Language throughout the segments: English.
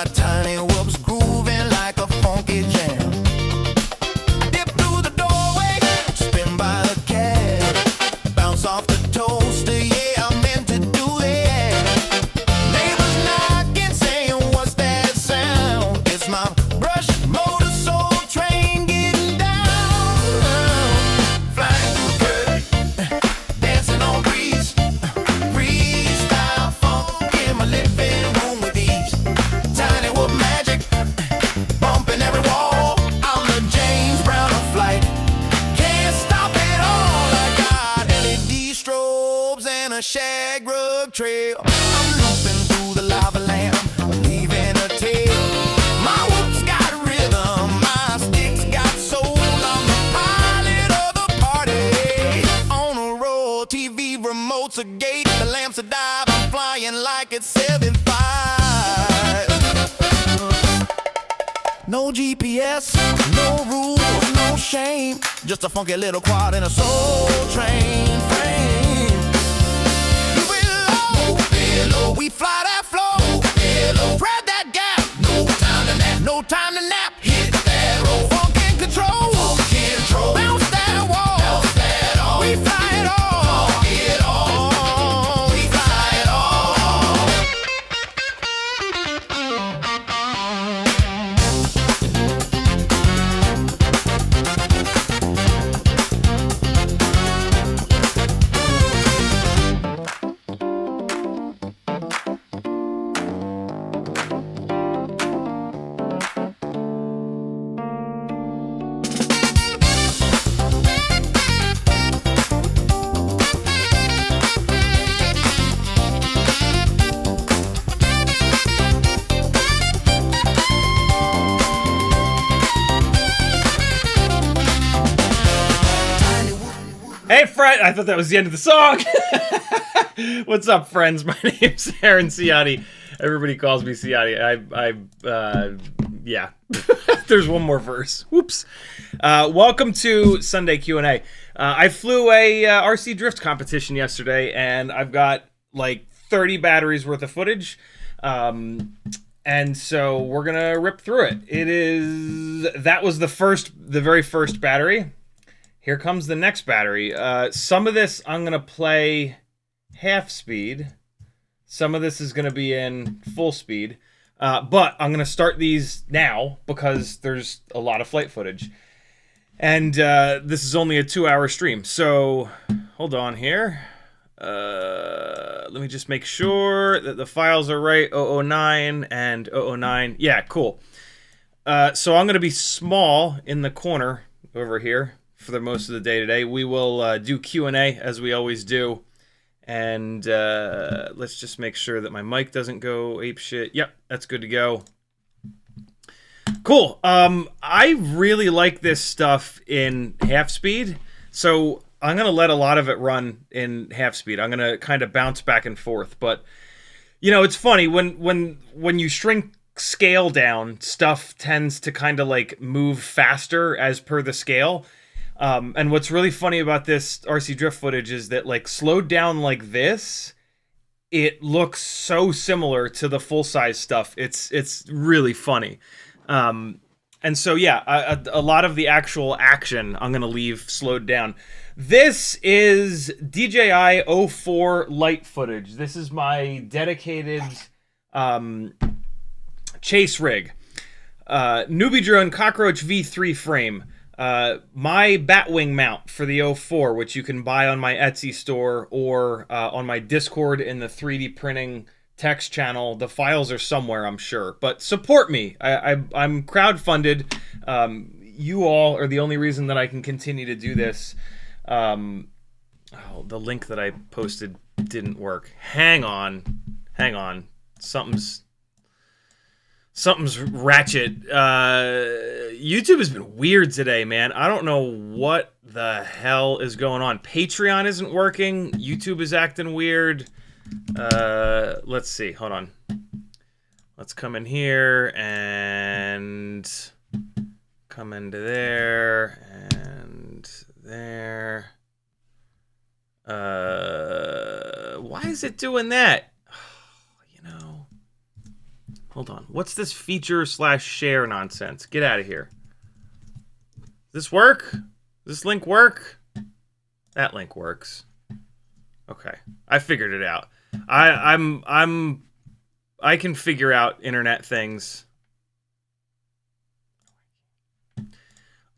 my tiny whoops grooving like a funky jam. Dip through the doorway, spin by the cat, bounce off the toaster, yeah, I meant to do that. Neighbors knocking, saying, what's that sound? It's my brush motor soul train getting down. Flying through curtain, dancing on breeze, freestyle funk in my living room with ease. Tiny whoop magic, bumping every wall. I'm the James Brown of flight, can't stop it all. I got LED strobes and a shag rug trail. I'm looping through the lava lamp, leaving a tail. My whoop's got rhythm, my stick's got soul. I'm the pilot of the party, on a roll. TV remote's a gate, the lamps a dive. I'm flying like it's 75. No GPS, no rules, no shame. Just a funky little quad in a soul train frame. We fly that flow, grab that gap. No time to nap, no time to nap. Hit that roll, funk and control, bounce that wall, we fly it all, we fly it all. Hey, friend! I thought that was the end of the song. What's up, friends? My name's Aaron Ciotti. Everybody calls me Ciotti. Yeah. There's one more verse. Whoops. Welcome to Sunday Q&A. I flew a RC drift competition yesterday, and I've got like 30 batteries worth of footage. And so we're gonna rip through it. That was the very first battery. Here comes the next battery. Some of this I'm going to play half speed. Some of this is going to be in full speed. But I'm going to start these now because there's a lot of flight footage. And this is only a 2-hour stream. So hold on here. Let me just make sure that the files are right. 009 and 009. Yeah, cool. So I'm going to be small in the corner over here for the most of the day today. We will do Q&A as we always do. And let's just make sure that my mic doesn't go apeshit. Yep, that's good to go. Cool. I really like this stuff in half speed. So I'm going to let a lot of it run in half speed. I'm going to kind of bounce back and forth. But, you know, it's funny. When you shrink scale down, stuff tends to kind of like move faster as per the scale. And what's really funny about this RC drift footage is that, like, slowed down like this, it looks so similar to the full-size stuff. It's really funny. And so, yeah, a lot of the actual action I'm going to leave slowed down. This is DJI O4 light footage. This is my dedicated chase rig. Newbie Drone Cockroach V3 frame. My Batwing mount for the O4, which you can buy on my Etsy store or on my Discord in the 3D printing text channel. The files are somewhere, I'm sure. But support me. I'm crowdfunded. You all are the only reason that I can continue to do this. The link that I posted didn't work. Hang on. Something's ratchet. YouTube has been weird today, man. I don't know what the hell is going on. Patreon isn't working. YouTube is acting weird. Let's see. Hold on. Let's come in here and come into there and there. Why is it doing that? You know, Hold on. What's this feature/share nonsense? Get out of here. Does this work? Does this link work? That link works. Okay, I figured it out. I can figure out internet things.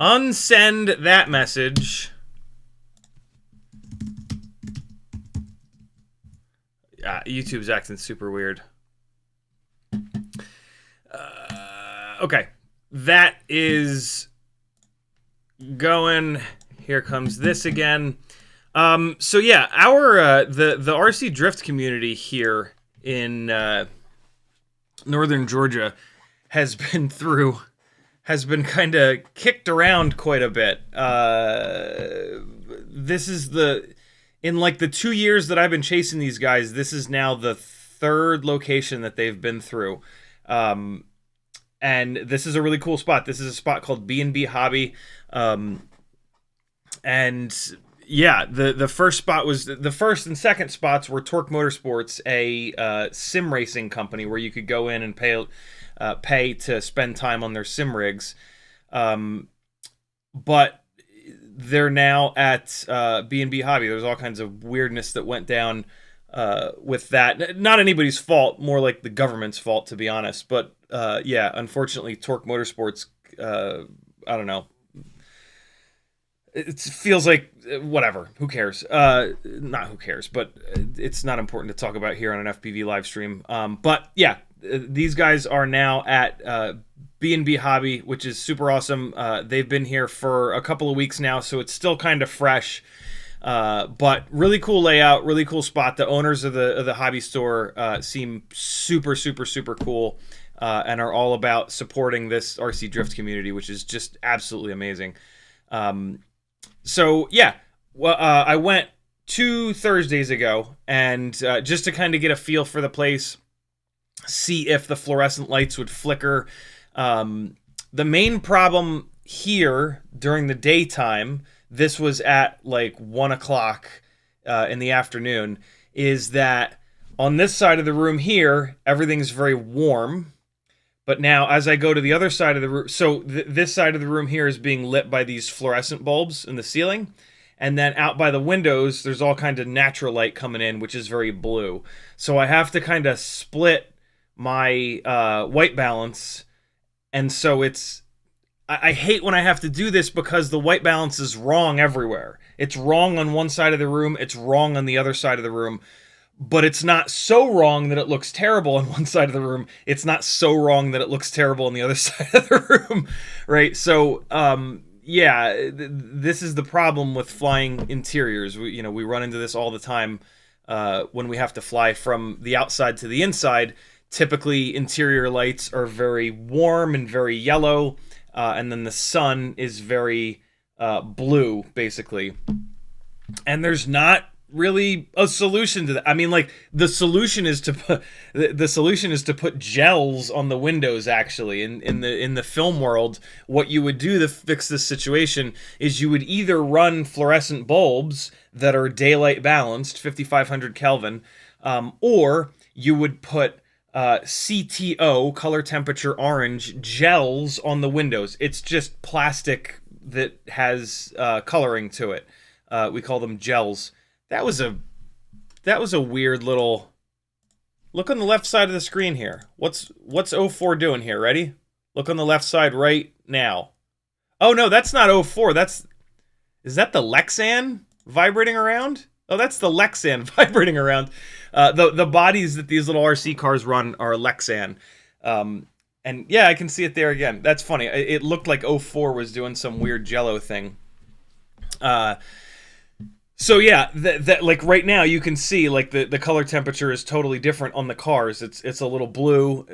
Unsend that message. YouTube's acting super weird. Okay, that is going. Here comes this again. So yeah, our the RC drift community here in northern Georgia has been kind of kicked around quite a bit. This is in like the 2 years that I've been chasing these guys, this is now the third location that they've been through. And this is a really cool spot. This is a spot called B&B Hobby. And yeah, the first spot was the first and second spots were Torque Motorsports, a sim racing company where you could go in and pay to spend time on their sim rigs. But they're now at B&B Hobby. There's all kinds of weirdness that went down with that. Not anybody's fault, more like the government's fault, to be honest. But yeah, unfortunately, Torque Motorsports, I don't know. It feels like whatever. Who cares? Not who cares, but it's not important to talk about here on an FPV live stream. But yeah, these guys are now at B&B Hobby, which is super awesome. They've been here for a couple of weeks now, so it's still kind of fresh. But really cool layout, really cool spot. The owners of the hobby store seem super, super, super cool, and are all about supporting this RC drift community, which is just absolutely amazing. So yeah, well, I went 2 Thursdays ago, and just to kind of get a feel for the place, see if the fluorescent lights would flicker. The main problem here during the daytime, this was at like 1 o'clock in the afternoon, is that on this side of the room here, everything's very warm. But now, as I go to the other side of the room, so this side of the room here is being lit by these fluorescent bulbs in the ceiling. And then out by the windows, there's all kinds of natural light coming in, which is very blue. So I have to kind of split my white balance. And so I hate when I have to do this because the white balance is wrong everywhere. It's wrong on one side of the room. It's wrong on the other side of the room. But it's not so wrong that it looks terrible on one side of the room. It's not so wrong that it looks terrible on the other side of the room, right? So, yeah, this is the problem with flying interiors. We run into this all the time when we have to fly from the outside to the inside. Typically, interior lights are very warm and very yellow, and then the sun is very blue, basically. And there's not really a solution to that. I mean, like, the solution is to put gels on the windows. Actually, in the film world, what you would do to fix this situation is you would either run fluorescent bulbs that are daylight balanced, 5500 Kelvin, or you would put CTO, color temperature orange, gels on the windows. It's just plastic that has coloring to it. We call them gels. That was a weird little look on the left side of the screen here. What's O4 doing here? Ready? Look on the left side right now. Oh no, that's not O4. Is that the Lexan vibrating around? Oh, that's the Lexan vibrating around. The bodies that these little RC cars run are Lexan. And yeah, I can see it there again. That's funny. It looked like O4 was doing some weird jello thing. So yeah, that like right now you can see like the color temperature is totally different on the cars. It's a little blue.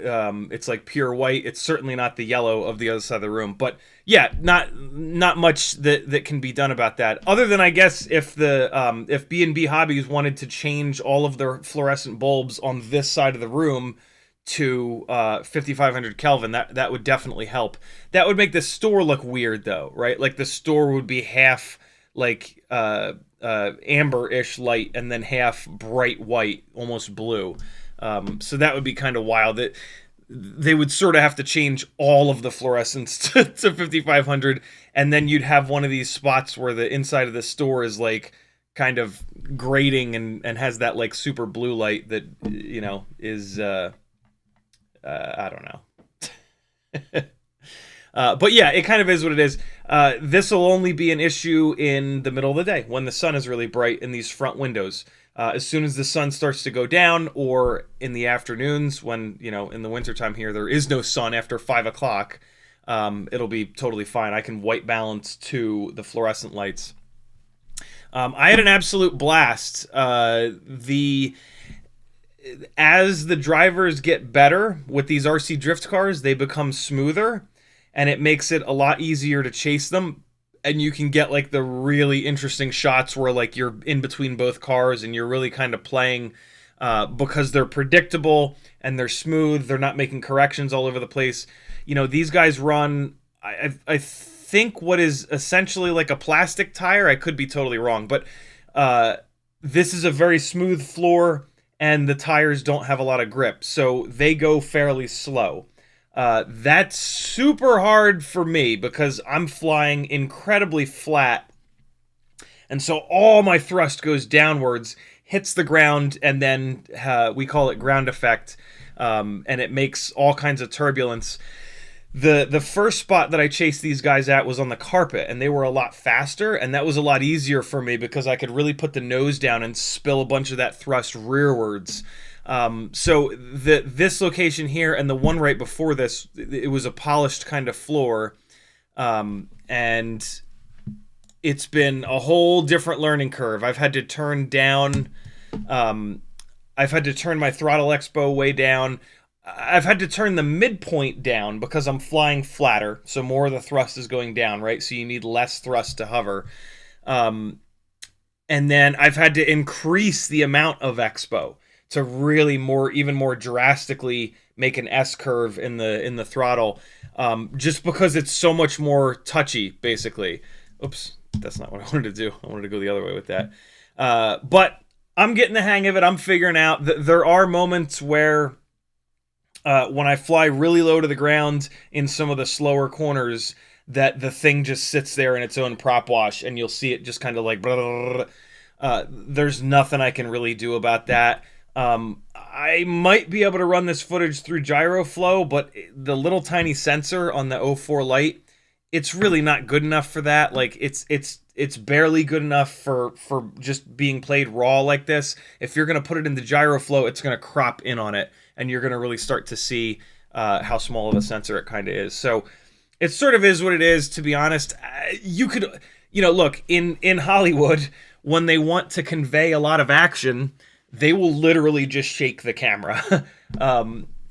It's like pure white. It's certainly not the yellow of the other side of the room. But yeah, not much that can be done about that. Other than, I guess, if B&B Hobbies wanted to change all of their fluorescent bulbs on this side of the room to 5500 Kelvin, that would definitely help. That would make the store look weird though, right? Like the store would be half like amber-ish light and then half bright white, almost blue. So that would be kind of wild. they would sort of have to change all of the fluorescence to 5500, and then you'd have one of these spots where the inside of the store is like kind of grating and has that like super blue light that, you know, is I don't know. But yeah, it kind of is what it is. This will only be an issue in the middle of the day when the sun is really bright in these front windows. As soon as the sun starts to go down, or in the afternoons when, you know, in the wintertime here, there is no sun after 5 o'clock, it'll be totally fine. I can white balance to the fluorescent lights. I had an absolute blast. As the drivers get better with these RC drift cars, they become smoother, and it makes it a lot easier to chase them. And you can get like the really interesting shots where like you're in between both cars and you're really kind of playing because they're predictable and they're smooth. They're not making corrections all over the place. You know, these guys run, I think, what is essentially like a plastic tire. I could be totally wrong, but this is a very smooth floor and the tires don't have a lot of grip, so they go fairly slow. That's super hard for me because I'm flying incredibly flat, and so all my thrust goes downwards, hits the ground, and then we call it ground effect, and it makes all kinds of turbulence. The first spot that I chased these guys at was on the carpet, and they were a lot faster, and that was a lot easier for me because I could really put the nose down and spill a bunch of that thrust rearwards. So this location here and the one right before this, it was a polished kind of floor, and it's been a whole different learning curve. I've had to turn down, I've had to turn my throttle expo way down. I've had to turn the midpoint down because I'm flying flatter, so more of the thrust is going down, right? So you need less thrust to hover. And then I've had to increase the amount of expo to really even more drastically make an S curve in the throttle, just because it's so much more touchy, basically. Oops, that's not what I wanted to do. I wanted to go the other way with that. But I'm getting the hang of it. I'm figuring out that there are moments where when I fly really low to the ground in some of the slower corners, that the thing just sits there in its own prop wash, and you'll see it just kind of like blah, blah, blah. There's nothing I can really do about that. I might be able to run this footage through gyro flow, but the little tiny sensor on the O4 light, it's really not good enough for that. Like it's barely good enough for just being played raw like this. If you're gonna put it in the gyro flow, it's gonna crop in on it, and you're gonna really start to see how small of a sensor it kind of is. So it sort of is what it is, to be honest. You could, you know, look, in Hollywood, when they want to convey a lot of action, they will literally just shake the camera.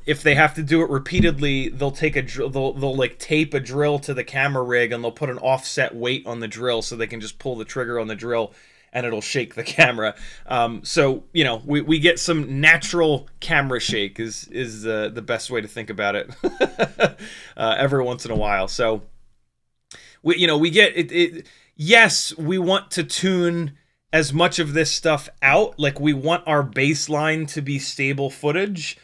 If they have to do it repeatedly, they'll take a they'll like tape a drill to the camera rig, and they'll put an offset weight on the drill so they can just pull the trigger on the drill and it'll shake the camera. So, you know, we get some natural camera shake is the best way to think about it. Every once in a while. So we get it. Yes, we want to tune as much of this stuff out. Like, we want our baseline to be stable footage,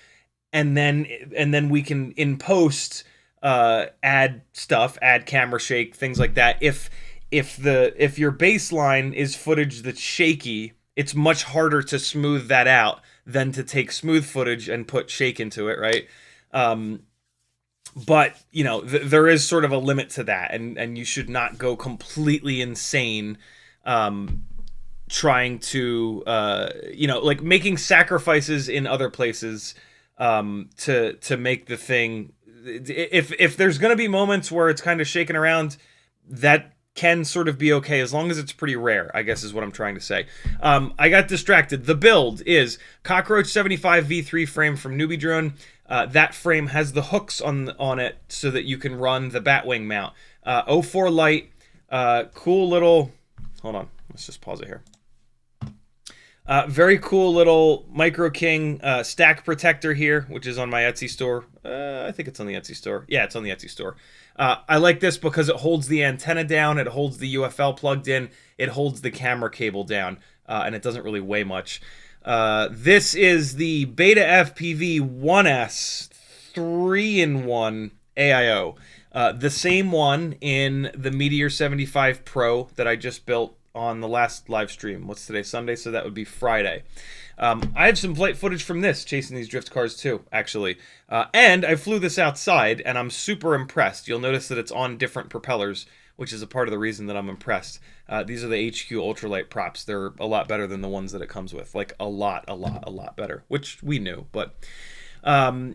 and then we can in post add stuff, add camera shake, things like that. If your baseline is footage that's shaky, it's much harder to smooth that out than to take smooth footage and put shake into it, right? But you know, there is sort of a limit to that, and you should not go completely insane trying to like making sacrifices in other places to make the thing. If there's going to be moments where it's kind of shaking around, that can sort of be okay, as long as it's pretty rare, I guess is what I'm trying to say. I got distracted. The build is Meteor75 V3 frame from Newbie Drone. That frame has the hooks on it so that you can run the Batwing mount. O4 light, cool little... Hold on, let's just pause it here. Very cool little Micro King stack protector here, which is on my Etsy store. I think it's on the Etsy store. Yeah, it's on the Etsy store. I like this because it holds the antenna down, it holds the UFL plugged in, it holds the camera cable down, and it doesn't really weigh much. This is the Beta FPV 1S 3-in-1 AIO. The same one in the Meteor75 Pro that I just built on the last live stream. What's today? Sunday, so that would be Friday. I have some flight footage from this, chasing these drift cars too, actually. And I flew this outside, and I'm super impressed. You'll notice that it's on different propellers, which is a part of the reason that I'm impressed. These are the HQ ultralight props. They're a lot better than the ones that it comes with. Like, a lot better, which we knew. But, so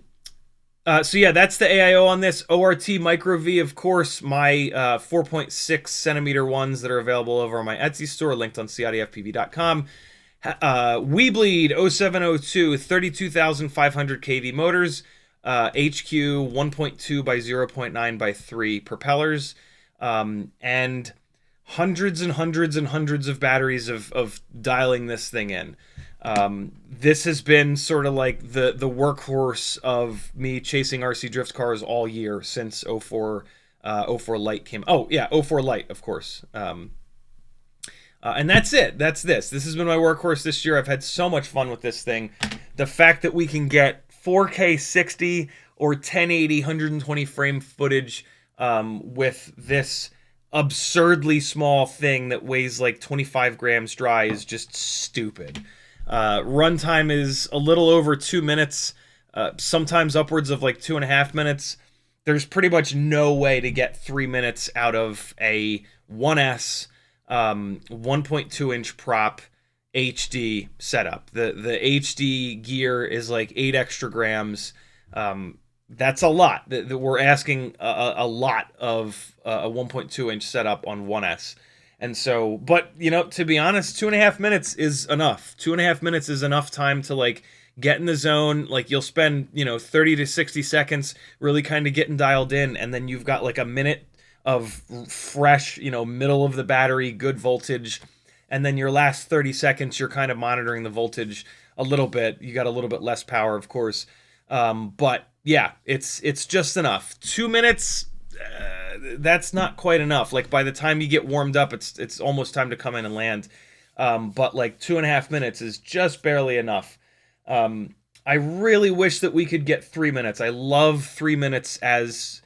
yeah, that's the AIO on this. ORT Micro V, of course, my 4.6 centimeter ones that are available over on my Etsy store, linked on CiottiFPV.com. Weebleed 0702 32,500 kV motors, HQ 1.2 by 0.9 by 3 propellers, and hundreds and hundreds and hundreds of batteries of dialing this thing in. This has been sort of like the workhorse of me chasing RC drift cars all year since 04 Lite came. Oh yeah, 04 Lite, of course. And that's it. That's this. This has been my workhorse this year. I've had so much fun with this thing. The fact that we can get 4K 60 or 1080 120 frame footage with this absurdly small thing that weighs like 25 grams dry is just stupid. Runtime is a little over 2 minutes, sometimes upwards of like 2.5 minutes. There's pretty much no way to get 3 minutes out of a 1S 1.2 inch prop HD setup. The HD gear is like 8 extra grams. That's a lot. We're asking a lot of a 1.2 inch setup on 1S. And so, but you know, to be honest, 2.5 minutes is enough. 2.5 minutes is enough time to like get in the zone. Like, you'll spend, 30 to 60 seconds really kind of getting dialed in, and then you've got like a minute of fresh, middle of the battery, good voltage, and then your last 30 seconds, you're kind of monitoring the voltage a little bit. You got a little bit less power, of course, but yeah, it's just enough. 2 minutes, that's not quite enough. Like, by the time you get warmed up, it's almost time to come in and land. But like 2.5 minutes is just barely enough. I really wish that we could get 3 minutes. I love 3 minutes as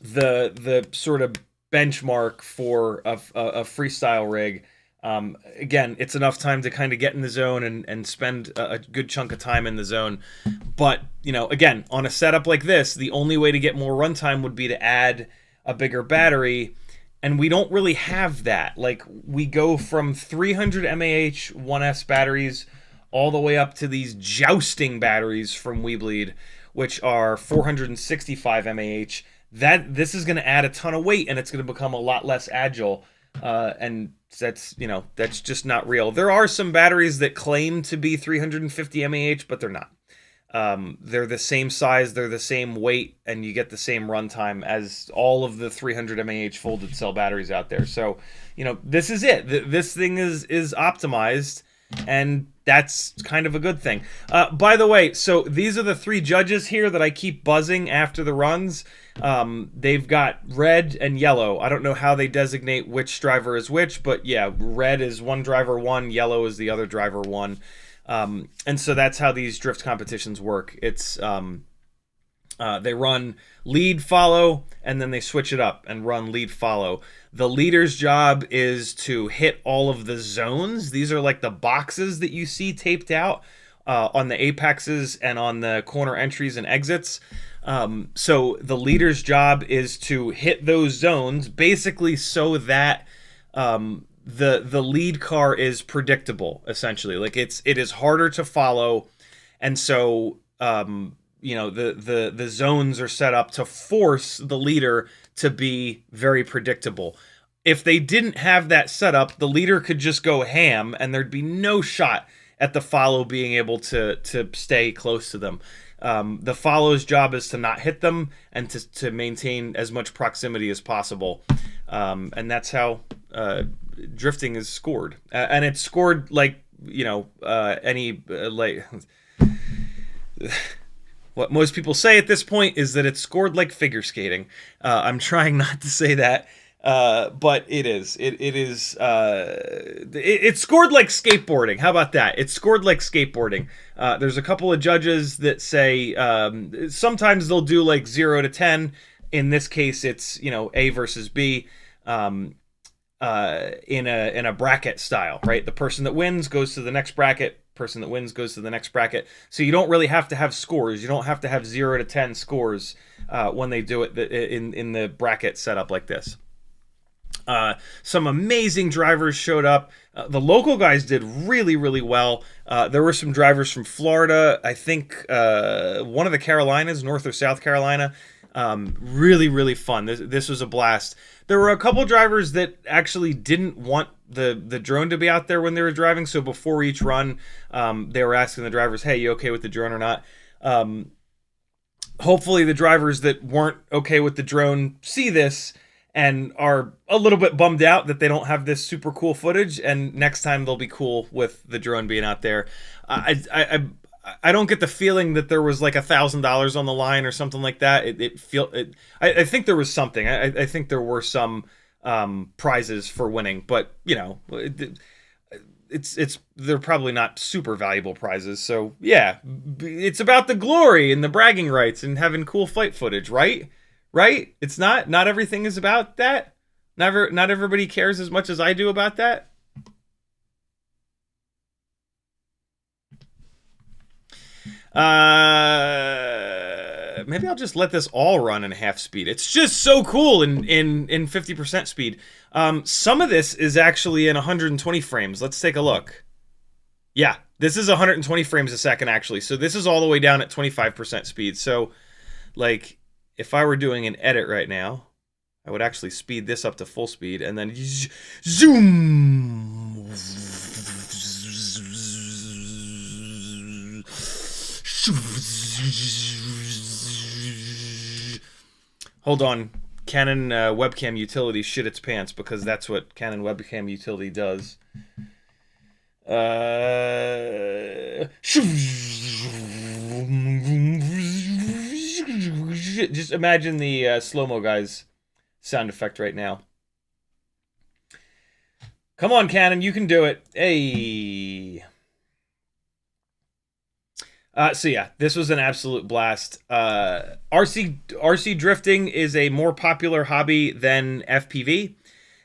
the sort of benchmark for a freestyle rig. Again, it's enough time to kind of get in the zone and spend a good chunk of time in the zone. But, again, on a setup like this, the only way to get more runtime would be to add a bigger battery, and we don't really have that. Like, we go from 300 mAh 1S batteries all the way up to these jousting batteries from Weebleed, which are 465 mAh. This is going to add a ton of weight, and it's going to become a lot less agile, and that's just not real. There are some batteries that claim to be 350 mAh, but they're not. They're the same size, they're the same weight, and you get the same runtime as all of the 300 mAh folded cell batteries out there. So, this is it. This thing is optimized, and that's kind of a good thing. By the way, so these are the 3 judges here that I keep buzzing after the runs. They've got red and yellow. I don't know how they designate which driver is which, but yeah, red is one driver 1, yellow is the other driver 1. And so that's how these drift competitions work. It's they run lead, follow, and then they switch it up and run lead, follow. The leader's job is to hit all of the zones. These are like the boxes that you see taped out on the apexes and on the corner entries and exits. So the leader's job is to hit those zones, basically so that the lead car is predictable, essentially. Like, it is harder to follow, and so the zones are set up to force the leader to be very predictable. If they didn't have that set up, the leader could just go ham, and there'd be no shot at the follow being able to stay close to them. The follow's job is to not hit them and to maintain as much proximity as possible. And that's how drifting is scored. And it's scored like, like... What most people say at this point is that it's scored like figure skating. I'm trying not to say that. But it is. It scored like skateboarding. How about that? It scored like skateboarding. There's a couple of judges that say sometimes they'll do like 0 to 10. In this case, it's A versus B. In a bracket style, right? The person that wins goes to the next bracket. Person that wins goes to the next bracket. So you don't really have to have scores. You don't have to have 0 to 10 scores when they do it in the bracket setup like this. Some amazing drivers showed up. The local guys did really, really well. There were some drivers from Florida. I think one of the Carolinas, North or South Carolina. Really, really fun. This was a blast. There were a couple drivers that actually didn't want the drone to be out there when they were driving. So before each run, they were asking the drivers, "Hey, you okay with the drone or not?" Hopefully, the drivers that weren't okay with the drone see this and are a little bit bummed out that they don't have this super cool footage. And next time they'll be cool with the drone being out there. I don't get the feeling that there was like $1,000 on the line or something like that. I think there was something. I think there were some prizes for winning, but they're probably not super valuable prizes. So yeah, it's about the glory and the bragging rights and having cool flight footage, right? Right? It's not everything is about that. Not everybody cares as much as I do about that. Maybe I'll just let this all run in half speed. It's just so cool in 50% speed. Some of this is actually in 120 frames. Let's take a look. Yeah, this is 120 frames a second actually. So this is all the way down at 25% speed. So like if I were doing an edit right now, I would actually speed this up to full speed and then zoom. Hold on. Canon webcam utility shit its pants because that's what Canon webcam utility does. Just imagine the slow-mo guy's sound effect right now. Come on, Canon, you can do it. Hey. So yeah, this was an absolute blast. RC drifting is a more popular hobby than FPV.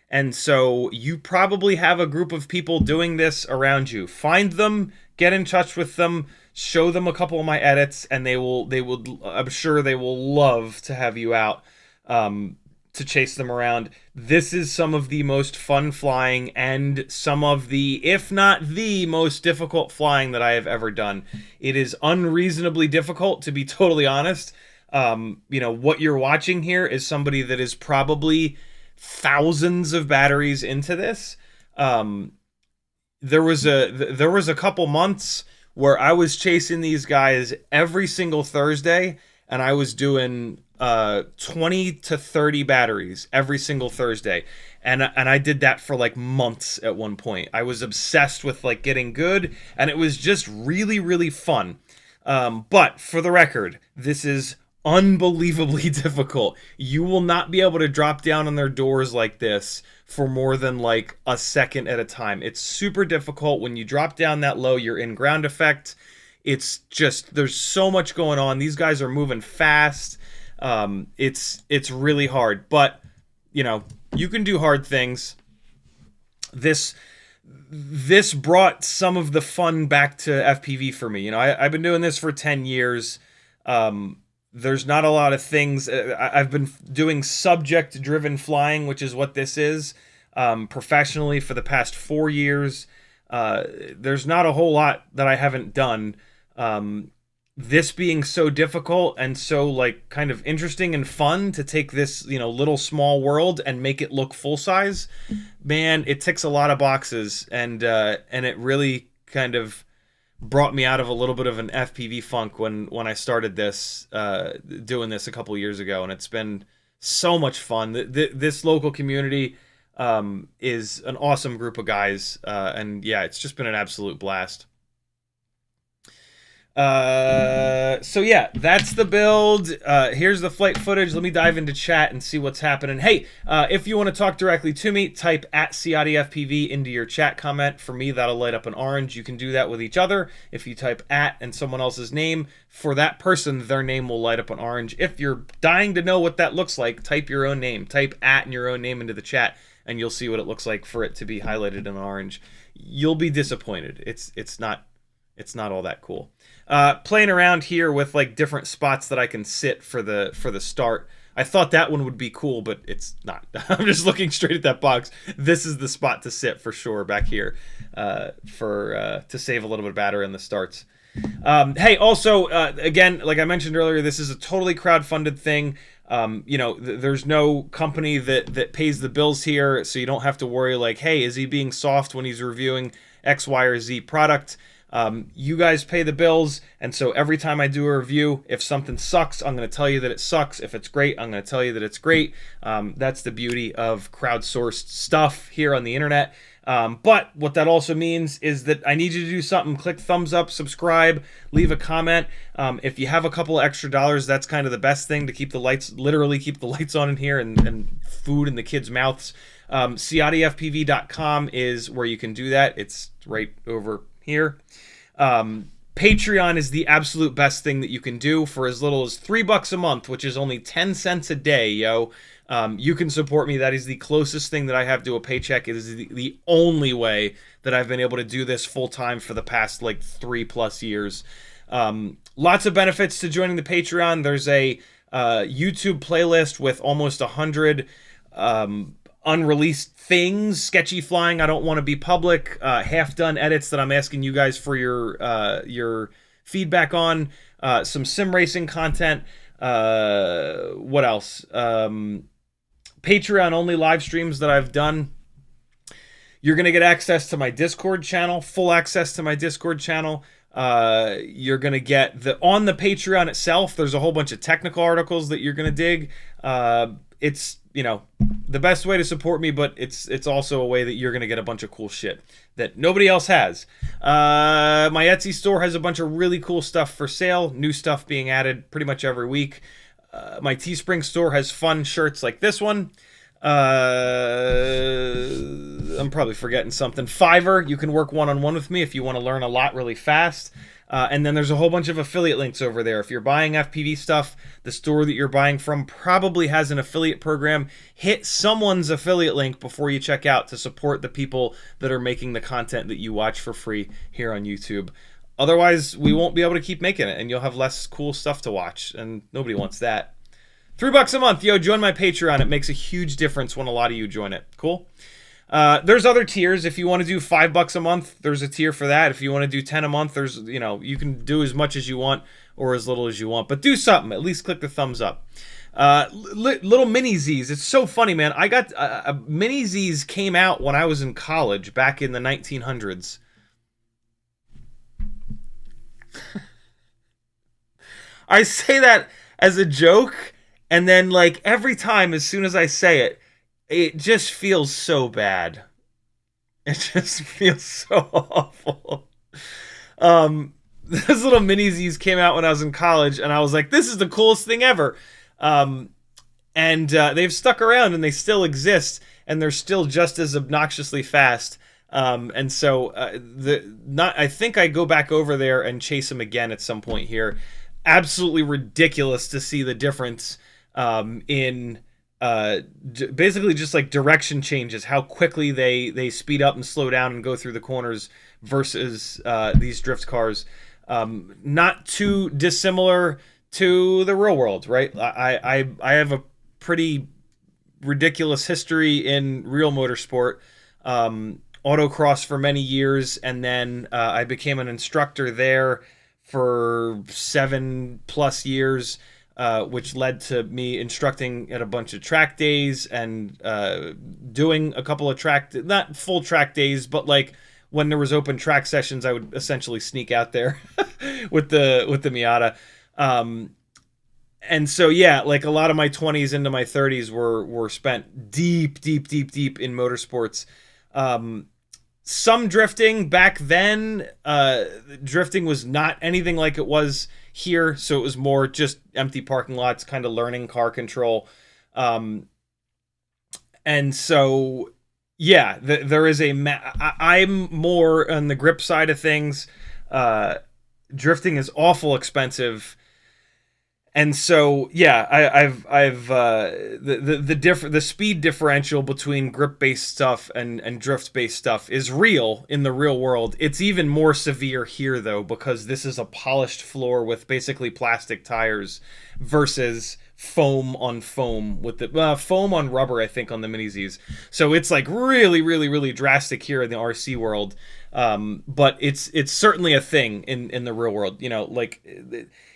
And so you probably have a group of people doing this around you. Find them, get in touch with them, show them a couple of my edits, and I'm sure they will love to have you out to chase them around. This is some of the most fun flying and some of the, if not the most difficult flying that I have ever done. It is unreasonably difficult, to be totally honest. What you're watching here is somebody that is probably thousands of batteries into this. There was a couple months where I was chasing these guys every single Thursday, and I was doing 20 to 30 batteries every single Thursday. And I did that for like months at one point. I was obsessed with like getting good, and it was just really, really fun. But for the record, this is unbelievably difficult. You will not be able to drop down on their doors like this for more than like a second at a time. It's super difficult. When you drop down that low, you're in ground effect. It's just, there's so much going on. These guys are moving fast. It's really hard, but you can do hard things. This brought some of the fun back to FPV for me. I've been doing this for 10 years. There's not a lot of things. I've been doing subject-driven flying, which is what this is, professionally for the past 4 years. There's not a whole lot that I haven't done. This being so difficult and so like kind of interesting and fun to take this, little small world and make it look full size, man, it ticks a lot of boxes, and it really kind of brought me out of a little bit of an FPV funk when I started this, doing this a couple years ago, and it's been so much fun. This local community is an awesome group of guys, and yeah, it's just been an absolute blast. So yeah, that's the build. Here's the flight footage. Let me dive into chat and see what's happening. Hey, if you want to talk directly to me, type at CiottiFPV into your chat comment. For me, that'll light up an orange. You can do that with each other. If you type at and someone else's name, for that person, their name will light up an orange. If you're dying to know what that looks like, type your own name. Type at and your own name into the chat, and you'll see what it looks like for it to be highlighted in orange. You'll be disappointed. It's not all that cool. Playing around here with like different spots that I can sit for the start. I thought that one would be cool, but it's not. I'm just looking straight at that box. This is the spot to sit for sure back here to save a little bit of battery on the starts. Hey, also, again, like I mentioned earlier, this is a totally crowdfunded thing. You know, there's no company that pays the bills here, so you don't have to worry like, hey, is he being soft when he's reviewing X, Y, or Z product? You guys pay the bills, and so every time I do a review, if something sucks, I'm going to tell you that it sucks. If it's great, I'm going to tell you that it's great. That's the beauty of crowdsourced stuff here on the internet. But what that also means is that I need you to do something. Click thumbs up, subscribe, leave a comment. If you have a couple of extra dollars, that's kind of the best thing to keep the lights, literally keep the lights on in here and food in the kids' mouths. CiottiFPV.com is where you can do that. It's right over here. Patreon is the absolute best thing that you can do for as little as $3 a month, which is only 10 cents a day, yo. You can support me. That is the closest thing that I have to a paycheck. It is the only way that I've been able to do this full time for the past like 3+ years. Lots of benefits to joining the Patreon. There's a YouTube playlist with almost 100 unreleased things, sketchy flying, I don't want to be public, half-done edits that I'm asking you guys for your feedback on, some sim racing content, what else? Patreon-only live streams that I've done. You're going to get access to my Discord channel, full access to my Discord channel. You're going to get on the Patreon itself, there's a whole bunch of technical articles that you're going to dig. It's, you know, the best way to support me, but it's also a way that you're going to get a bunch of cool shit that nobody else has. My Etsy store has a bunch of really cool stuff for sale, new stuff being added pretty much every week. My Teespring store has fun shirts like this one. I'm probably forgetting something. Fiverr, you can work one-on-one with me if you want to learn a lot really fast. And then there's a whole bunch of affiliate links over there. If you're buying FPV stuff, the store that you're buying from probably has an affiliate program. Hit someone's affiliate link before you check out to support the people that are making the content that you watch for free here on YouTube. Otherwise, we won't be able to keep making it, and you'll have less cool stuff to watch, and nobody wants that. $3 a month. Yo, join my Patreon. It makes a huge difference when a lot of you join it. Cool? There's other tiers. If you want to do $5 a month, there's a tier for that. If you want to do 10 a month, there's, you know, you can do as much as you want or as little as you want, but do something. At least click the thumbs up. Little mini Z's. It's so funny, man. I got mini Z's came out when I was in college back in the 1900s. I say that as a joke, and then like every time, as soon as I say it, it just feels so bad. It just feels so awful. Those little mini Z's came out when I was in college, and I was like, this is the coolest thing ever. And they've stuck around, and they still exist, and they're still just as obnoxiously fast. And so I think I go back over there and chase them again at some point here. Absolutely ridiculous to see the difference in basically just like direction changes, how quickly they speed up and slow down and go through the corners versus these drift cars. Not too dissimilar to the real world, right? I have a pretty ridiculous history in real motorsport. Autocross for many years, and then I became an instructor there for 7+ years, which led to me instructing at a bunch of track days and doing a couple of not full track days, but like when there was open track sessions, I would essentially sneak out there with the Miata. And so, yeah, like a lot of my 20s into my 30s were spent deep in motorsports. some drifting back then. Drifting was not anything like it was here, so it was more just empty parking lots, kind of learning car control. And so, yeah, there is I'm more on the grip side of things. Drifting is awful expensive. And so, yeah, the speed differential between grip-based stuff and drift-based stuff is real in the real world. It's even more severe here, though, because this is a polished floor with basically plastic tires versus foam on foam with the foam on rubber, I think, on the Mini Zs. So it's like really, really, really drastic here in the RC world. But it's certainly a thing in the real world. You know, like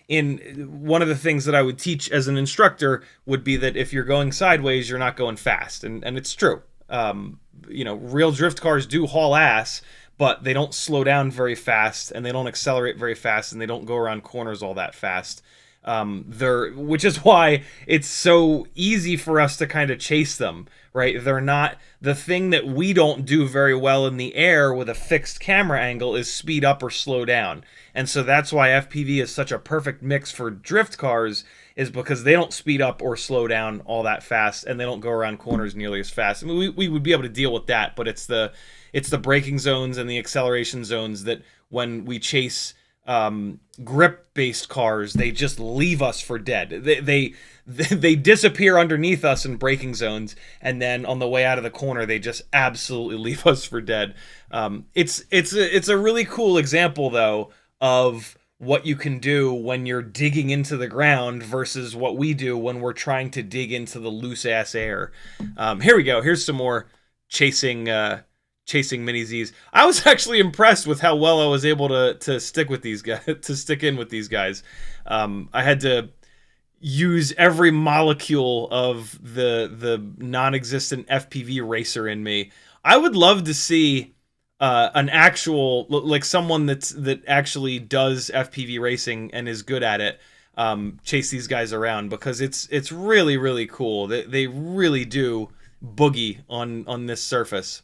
in one of the things that I would teach as an instructor would be that if you're going sideways, you're not going fast, and it's true. You know, real drift cars do haul ass, but they don't slow down very fast, and they don't accelerate very fast, and they don't go around corners all that fast. Which is why it's so easy for us to kind of chase them, right? They're not the thing that we don't do very well in the air with a fixed camera angle is speed up or slow down. And so that's why FPV is such a perfect mix for drift cars, is because they don't speed up or slow down all that fast, and they don't go around corners nearly as fast. I mean, we would be able to deal with that, but it's the braking zones and the acceleration zones that when we chase grip-based cars, they just leave us for dead. They disappear underneath us in braking zones, and then on the way out of the corner, they just absolutely leave us for dead. It's a really cool example, though, of what you can do when you're digging into the ground versus what we do when we're trying to dig into the loose-ass air. Here we go. Here's some more chasing Mini Zs. I was actually impressed with how well I was able to stick with these guys, to stick in with these guys. I had to use every molecule of the non-existent FPV racer in me. I would love to see an actual, like someone that actually does FPV racing and is good at it, chase these guys around, because it's really, really cool. They really do boogie on this surface.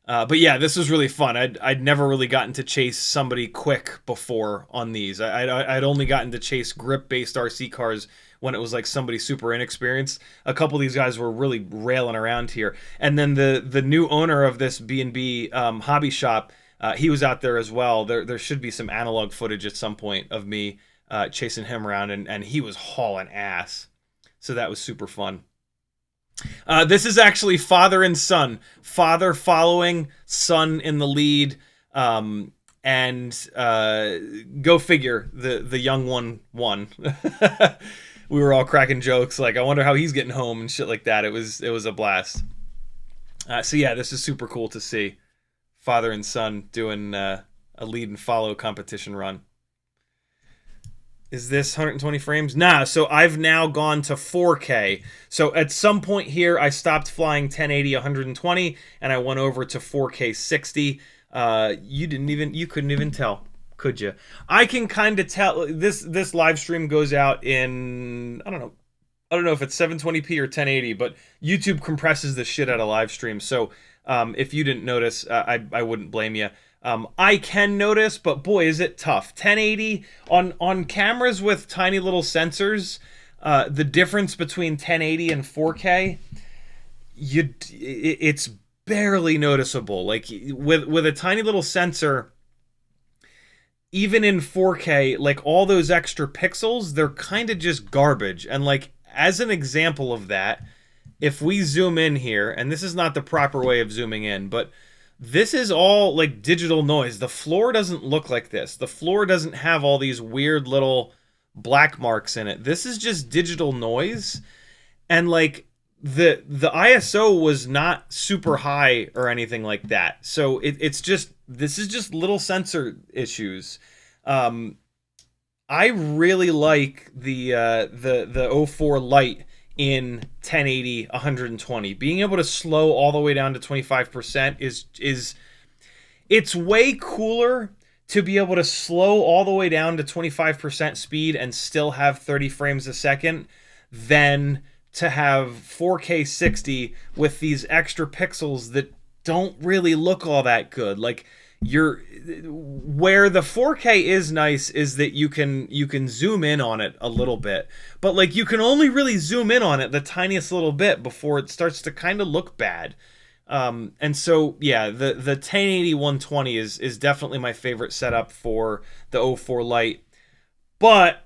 But yeah, this was really fun. I'd never really gotten to chase somebody quick before on these. I'd only gotten to chase grip-based RC cars when it was like somebody super inexperienced. A couple of these guys were really railing around here. And then the new owner of this B&B hobby shop, he was out there as well. There should be some analog footage at some point of me chasing him around, and he was hauling ass. So that was super fun. This is actually father and son. Father following, son in the lead, and go figure, the young one won. We were all cracking jokes like, I wonder how he's getting home and shit like that. It was a blast. So yeah, this is super cool to see father and son doing a lead and follow competition run. Is this 120 frames? Nah, so I've now gone to 4K. So at some point here, I stopped flying 1080 120, and I went over to 4K 60. You couldn't even tell, could you? I can kind of tell. This live stream goes out in, I don't know if it's 720p or 1080, but YouTube compresses the shit out of live streams. So if you didn't notice, I wouldn't blame you. I can notice, but boy, is it tough. 1080 on cameras with tiny little sensors. The difference between 1080 and 4K, it's barely noticeable. Like with a tiny little sensor, even in 4K, like all those extra pixels, they're kind of just garbage. And like as an example of that, if we zoom in here, and this is not the proper way of zooming in, but this is all like digital noise. The floor doesn't look like this. The floor doesn't have all these weird little black marks in it. This is just digital noise. And like the ISO was not super high or anything like that. So this is just little sensor issues. I really like the O4 Lite in 1080 120. Being able to slow all the way down to 25% is it's way cooler to be able to slow all the way down to 25% speed and still have 30 frames a second than to have 4K 60 with these extra pixels that don't really look all that good. Like, you're where the 4K is nice is that you can zoom in on it a little bit, but like you can only really zoom in on it the tiniest little bit before it starts to kind of look bad. And so yeah, the 1080 120 is definitely my favorite setup for the O4 Lite, but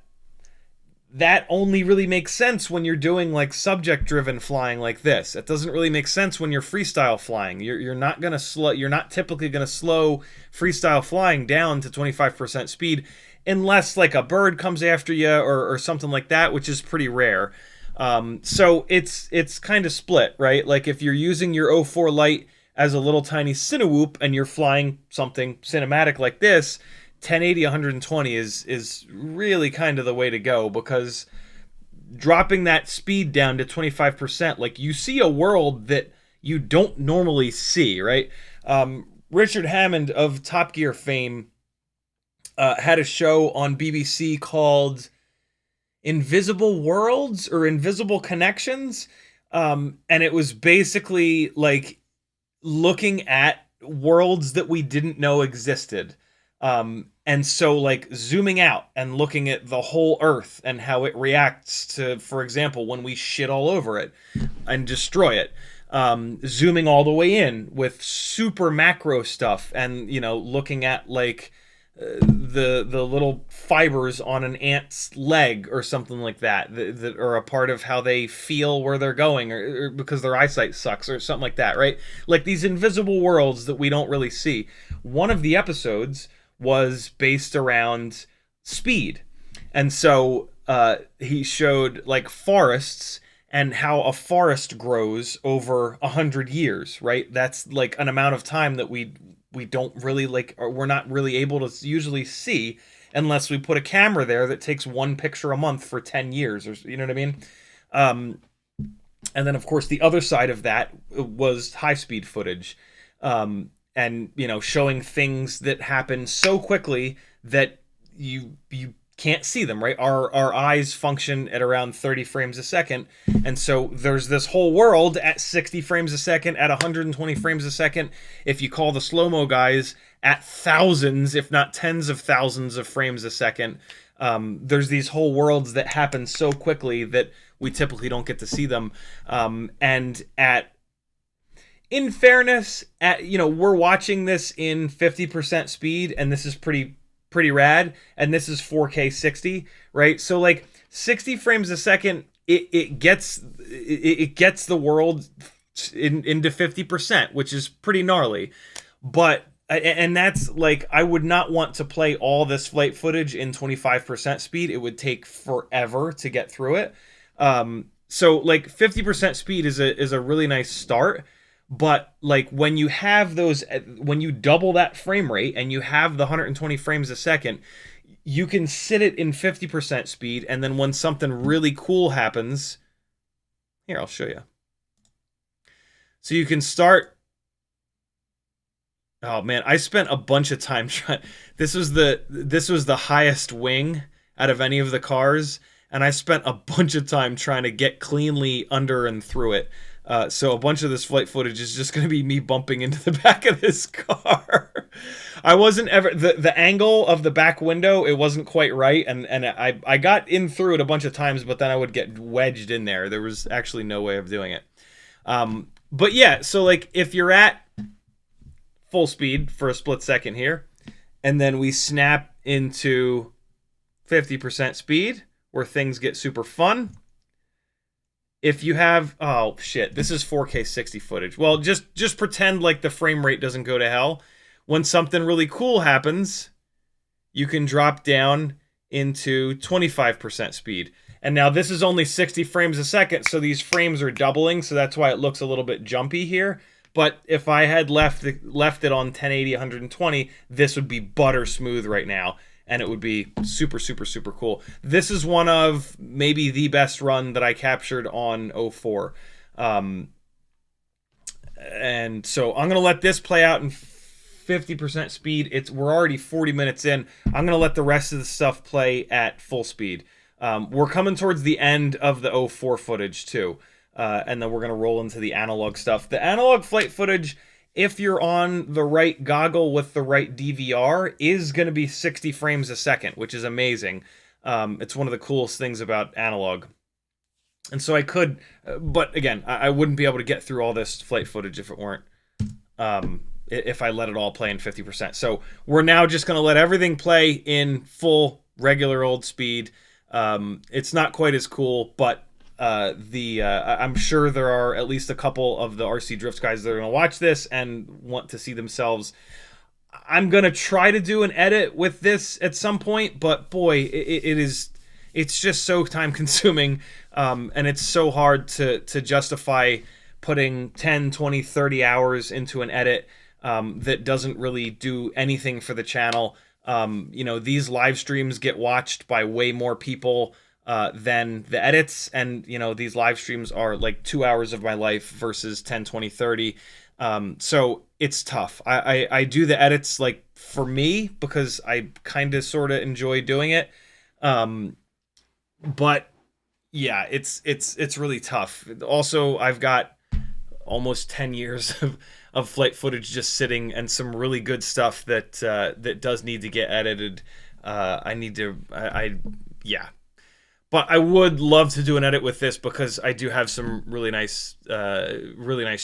that only really makes sense when you're doing like subject driven flying like this. It doesn't really make sense when you're freestyle flying. You're not gonna slow. You're not typically gonna slow freestyle flying down to 25% speed unless like a bird comes after you or something like that, which is pretty rare. So it's kind of split, right? Like if you're using your O4 Lite as a little tiny cinewhoop and you're flying something cinematic like this, 1080 120 is really kind of the way to go, because dropping that speed down to 25%, like you see a world that you don't normally see, right? Richard Hammond of Top Gear fame had a show on BBC called Invisible Worlds or Invisible Connections, and it was basically like looking at worlds that we didn't know existed. And so like zooming out and looking at the whole Earth and how it reacts to, for example, when we shit all over it and destroy it. Zooming all the way in with super macro stuff, and you know, looking at like the little fibers on an ant's leg or something like that that are a part of how they feel where they're going, or because their eyesight sucks or something like that, right? Like these invisible worlds that we don't really see. One of the episodes was based around speed, and so he showed like forests and how a forest grows over 100 years, right? That's like an amount of time that we don't really like, or we're not really able to usually see unless we put a camera there that takes one picture a month for 10 years, or you know what I mean? And then of course the other side of that was high speed footage. And you know, showing things that happen so quickly that you can't see them, right? Our eyes function at around 30 frames a second, and so there's this whole world at 60 frames a second, at 120 frames a second. If you call the slow-mo guys, at thousands, if not tens of thousands of frames a second. There's these whole worlds that happen so quickly that we typically don't get to see them. And in fairness, you know, we're watching this in 50% speed, and this is pretty rad, and this is 4K 60, right? So like 60 frames a second, it gets the world into 50%, which is pretty gnarly. But and that's like, I would not want to play all this flight footage in 25% speed. It would take forever to get through it. So like 50% speed is a really nice start. But like when you have those, when you double that frame rate and you have the 120 frames a second, you can sit it in 50% speed, and then when something really cool happens, here, I'll show you. So you can start. Oh man, I spent a bunch of time trying. This was the highest wing out of any of the cars, and I spent a bunch of time trying to get cleanly under and through it. So a bunch of this flight footage is just going to be me bumping into the back of this car. I wasn't ever, the angle of the back window, it wasn't quite right, and I got in through it a bunch of times, but then I would get wedged in there. There was actually no way of doing it. But yeah, so like if you're at full speed for a split second here, and then we snap into 50% speed where things get super fun. If you have, oh shit, this is 4K 60 footage. Well, just pretend like the frame rate doesn't go to hell. When something really cool happens, you can drop down into 25% speed. And now this is only 60 frames a second, so these frames are doubling, so that's why it looks a little bit jumpy here. But if I had left it on 1080 120, this would be butter smooth right now, and it would be super, super, super cool. This is one of maybe the best run that I captured on O4. And so I'm going to let this play out in 50% speed. We're already 40 minutes in. I'm going to let the rest of the stuff play at full speed. We're coming towards the end of the O4 footage too. And then we're going to roll into the analog stuff. The analog flight footage, if you're on the right goggle with the right DVR, is going to be 60 frames a second, which is amazing. It's one of the coolest things about Analogue. And so I could, but again, I wouldn't be able to get through all this flight footage if it weren't, if I let it all play in 50%. So we're now just going to let everything play in full, regular old speed. It's not quite as cool, but I'm sure there are at least a couple of the RC Drift guys that are going to watch this and want to see themselves. I'm going to try to do an edit with this at some point, but boy, it's just so time consuming, and it's so hard to justify putting 10, 20, 30 hours into an edit that doesn't really do anything for the channel. These live streams get watched by way more people than the edits, and these live streams are like 2 hours of my life versus 10, 20, 30. So it's tough. I do the edits like for me because I kind of sort of enjoy doing it. But yeah, it's really tough. Also, I've got almost 10 years of flight footage just sitting, and some really good stuff that does need to get edited. Yeah. But I would love to do an edit with this because I do have some really nice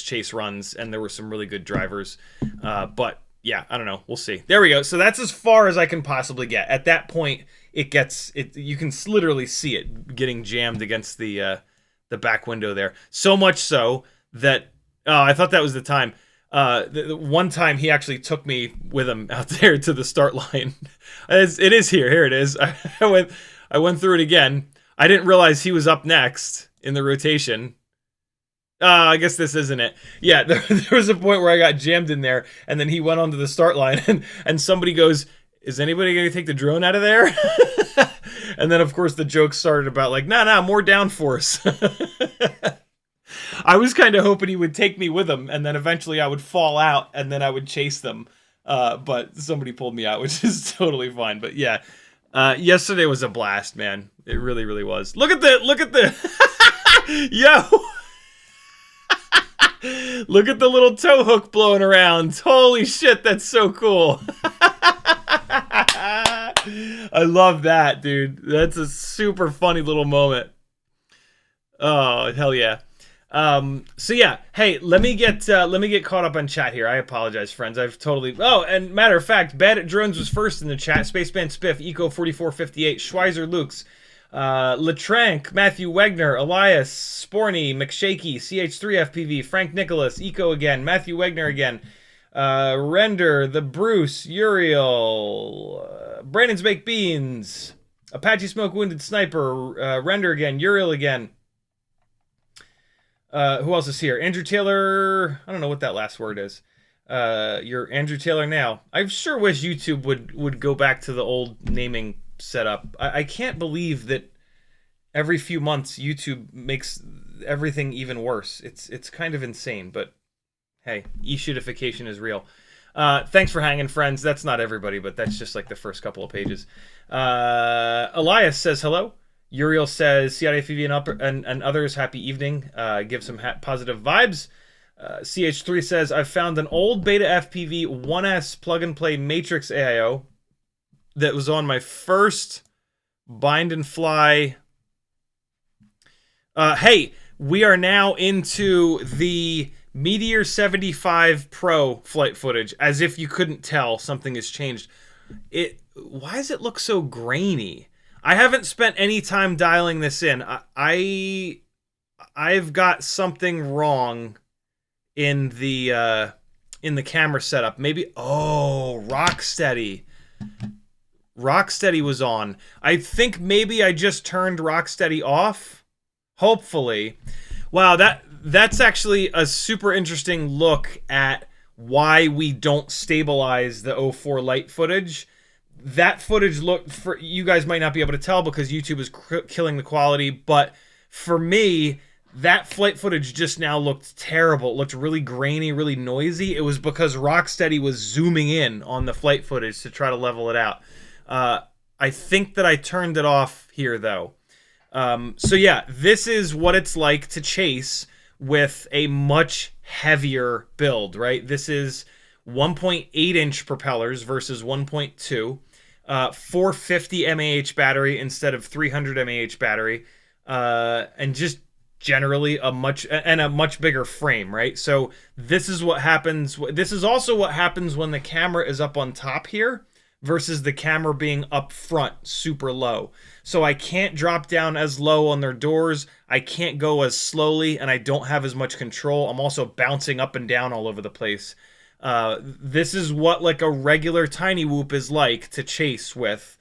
chase runs, and there were some really good drivers. But yeah, I don't know. We'll see. There we go. So that's as far as I can possibly get. At that point, you can literally see it getting jammed against the back window there. So much so that I thought that was the time. The one time he actually took me with him out there to the start line. It is here. Here it is. I went through it again. I didn't realize he was up next in the rotation. I guess this isn't it. Yeah, there was a point where I got jammed in there, and then he went onto the start line, and somebody goes, "Is anybody going to take the drone out of there?" And then, of course, the joke started about like, nah, more downforce. I was kind of hoping he would take me with him, and then eventually I would fall out, and then I would chase them. But somebody pulled me out, which is totally fine. But yeah, yesterday was a blast, man. It really, really was. Look at the, yo. Look at the little tow hook blowing around. Holy shit, that's so cool. I love that, dude. That's a super funny little moment. Oh, hell yeah. So yeah, hey, let me get caught up on chat here. I apologize, friends. I've totally. Oh, and matter of fact, Bad at Drones was first in the chat. Spaceman Spiff, Eco4458, Schweizer Lukes, Latrank, Matthew Wegner, Elias, Sporny, McShaky, CH3FPV, Frank Nicholas, Eco again, Matthew Wegner again, Render, the Bruce, Uriel, Brandon's Baked Beans, Apache Smoke Wounded Sniper, Render again, Uriel again. Who else is here? Andrew Taylor. I don't know what that last word is. You're Andrew Taylor now. I sure wish YouTube would go back to the old naming setup. I can't believe that every few months YouTube makes everything even worse. It's kind of insane, but hey, e-shitification is real. Thanks for hanging, friends. That's not everybody, but that's just like the first couple of pages. Elias says hello. Uriel says, CiottiFPV and others, happy evening. Give some positive vibes. CH3 says, I've found an old Beta FPV 1S plug-and-play Matrix AIO that was on my first bind and fly. Hey, we are now into the Meteor75 Pro flight footage. As if you couldn't tell, something has changed. Why does it look so grainy? I haven't spent any time dialing this in. I've got something wrong in the camera setup. Maybe Rocksteady. Rocksteady was on. I think maybe I just turned Rocksteady off. Hopefully. Wow, that's actually a super interesting look at why we don't stabilize the O4 light footage. That footage for you guys might not be able to tell because YouTube is killing the quality, but for me, that flight footage just now looked terrible. It looked really grainy, really noisy. It was because Rocksteady was zooming in on the flight footage to try to level it out. I think that I turned it off here though. So yeah, this is what it's like to chase with a much heavier build, right? This is 1.8-inch propellers versus 1.2, 450 mAh battery instead of 300 mAh battery, and just generally a much bigger frame, right? So this is what happens. This is also what happens when the camera is up on top here versus the camera being up front super low. So I can't drop down as low on their doors. I can't go as slowly, and I don't have as much control. I'm also bouncing up and down all over the place. This is what like a regular tiny whoop is like to chase with.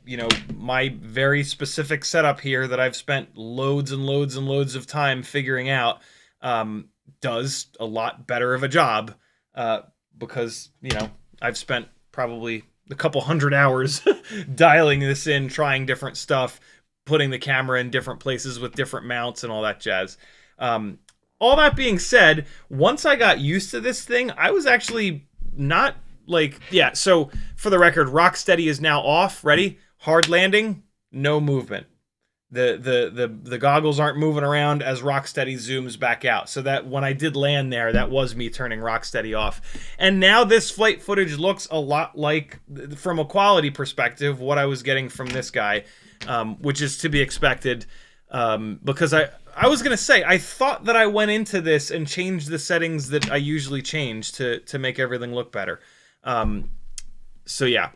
You know, my very specific setup here that I've spent loads and loads and loads of time figuring out, does a lot better of a job, because, you know, I've spent probably a couple hundred hours dialing this in, trying different stuff, putting the camera in different places with different mounts and all that jazz. All that being said, once I got used to this thing, I was actually not like, yeah, so for the record, rock steady is now off. Ready? Hard landing, no movement. The goggles aren't moving around as rock steady zooms back out. So that when I did land there, that was me turning rock steady off. And now this flight footage looks a lot like, from a quality perspective, what I was getting from this guy, which is to be expected, because I was going to say, I thought that I went into this and changed the settings that I usually change to make everything look better. So yeah.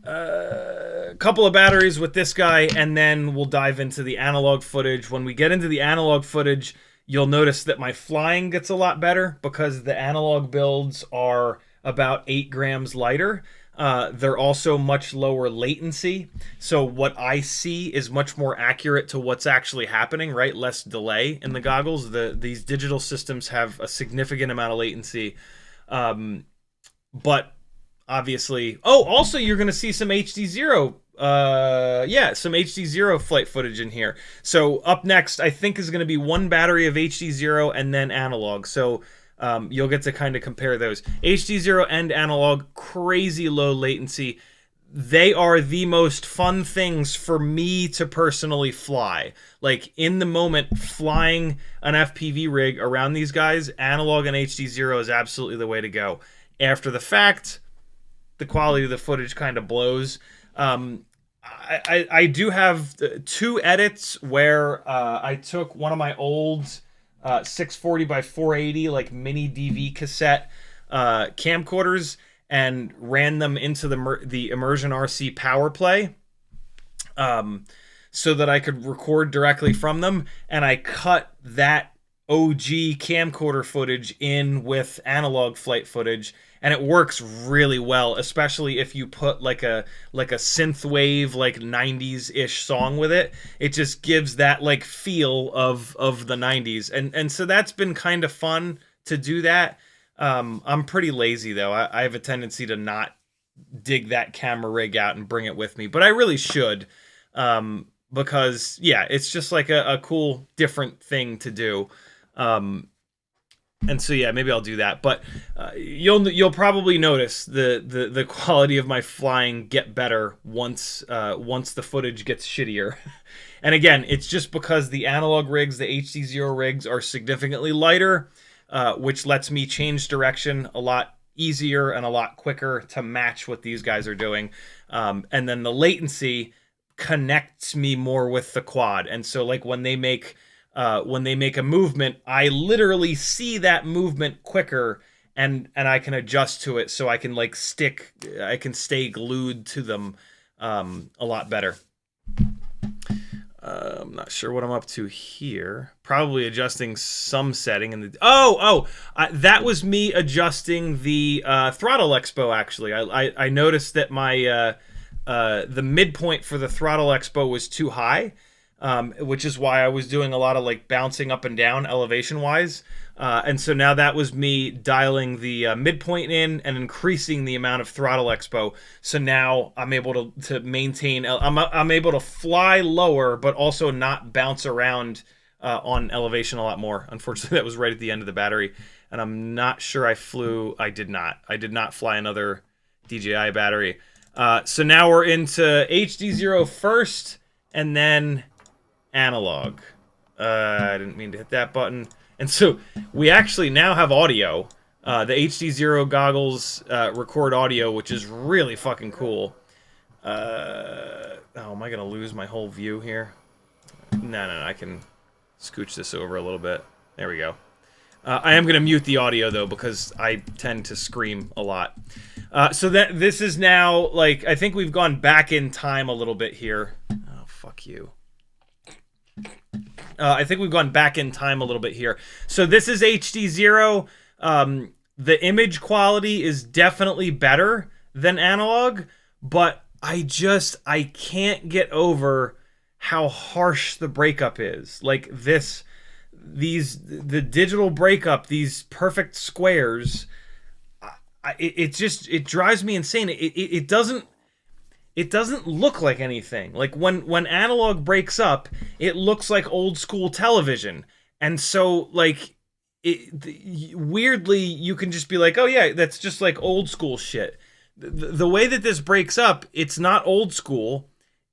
A couple of batteries with this guy, and then we'll dive into the analog footage. When we get into the analog footage, you'll notice that my flying gets a lot better because the analog builds are about 8 grams lighter. They're also much lower latency. So what I see is much more accurate to what's actually happening, right? Less delay in the goggles. These digital systems have a significant amount of latency. But obviously, also you're going to see some HDZero, some HDZero flight footage in here. So up next, I think is going to be one battery of HDZero and then analog. So you'll get to kind of compare those. HDZero and analog, crazy low latency. They are the most fun things for me to personally fly. Like in the moment, flying an FPV rig around these guys, analog and HDZero is absolutely the way to go. After the fact, the quality of the footage kind of blows. I do have 2 edits where I took one of my old 640 by 480 like mini DV cassette camcorders and ran them into the Immersion RC Power Play, so that I could record directly from them, and I cut that OG camcorder footage in with analog flight footage, and it works really well, especially if you put like a synthwave, like 90s-ish song with it. It just gives that like feel of the 90s, and so that's been kind of fun to do that. I'm pretty lazy though. I have a tendency to not dig that camera rig out and bring it with me, but I really should, because yeah, it's just like a cool different thing to do. And so yeah, maybe I'll do that. But you'll probably notice the quality of my flying get better once the footage gets shittier. And again, it's just because the analog rigs, the HDZero rigs, are significantly lighter, which lets me change direction a lot easier and a lot quicker to match what these guys are doing. And then the latency connects me more with the quad. And so like when they make a movement, I literally see that movement quicker, and I can adjust to it, so I can like I can stay glued to them a lot better. I'm not sure what I'm up to here. Probably adjusting some setting in the that was me adjusting the throttle expo. Actually, I noticed that my the midpoint for the throttle expo was too high. Which is why I was doing a lot of like bouncing up and down elevation wise. And so now that was me dialing the midpoint in and increasing the amount of throttle expo. So now I'm able to maintain, I'm able to fly lower, but also not bounce around on elevation a lot more. Unfortunately, that was right at the end of the battery. And I'm not sure I did not fly another DJI battery. So now we're into HDZero first, and then analog. I didn't mean to hit that button. And so we actually now have audio. The HDZero goggles record audio, which is really fucking cool. Oh, am I going to lose my whole view here? No, I can scooch this over a little bit. There we go. I am going to mute the audio, though, because I tend to scream a lot. So that this is now, like, I think we've gone back in time a little bit here. Oh, fuck you. I think we've gone back in time a little bit here. So this is HDZero. The image quality is definitely better than Analogue, but I can't get over how harsh the breakup is. Like the digital breakup, these perfect squares, it drives me insane. It doesn't look like anything. Like when Analogue breaks up, it looks like old school television. And so like weirdly you can just be like, oh yeah, that's just like old school shit. The way that this breaks up, it's not old school.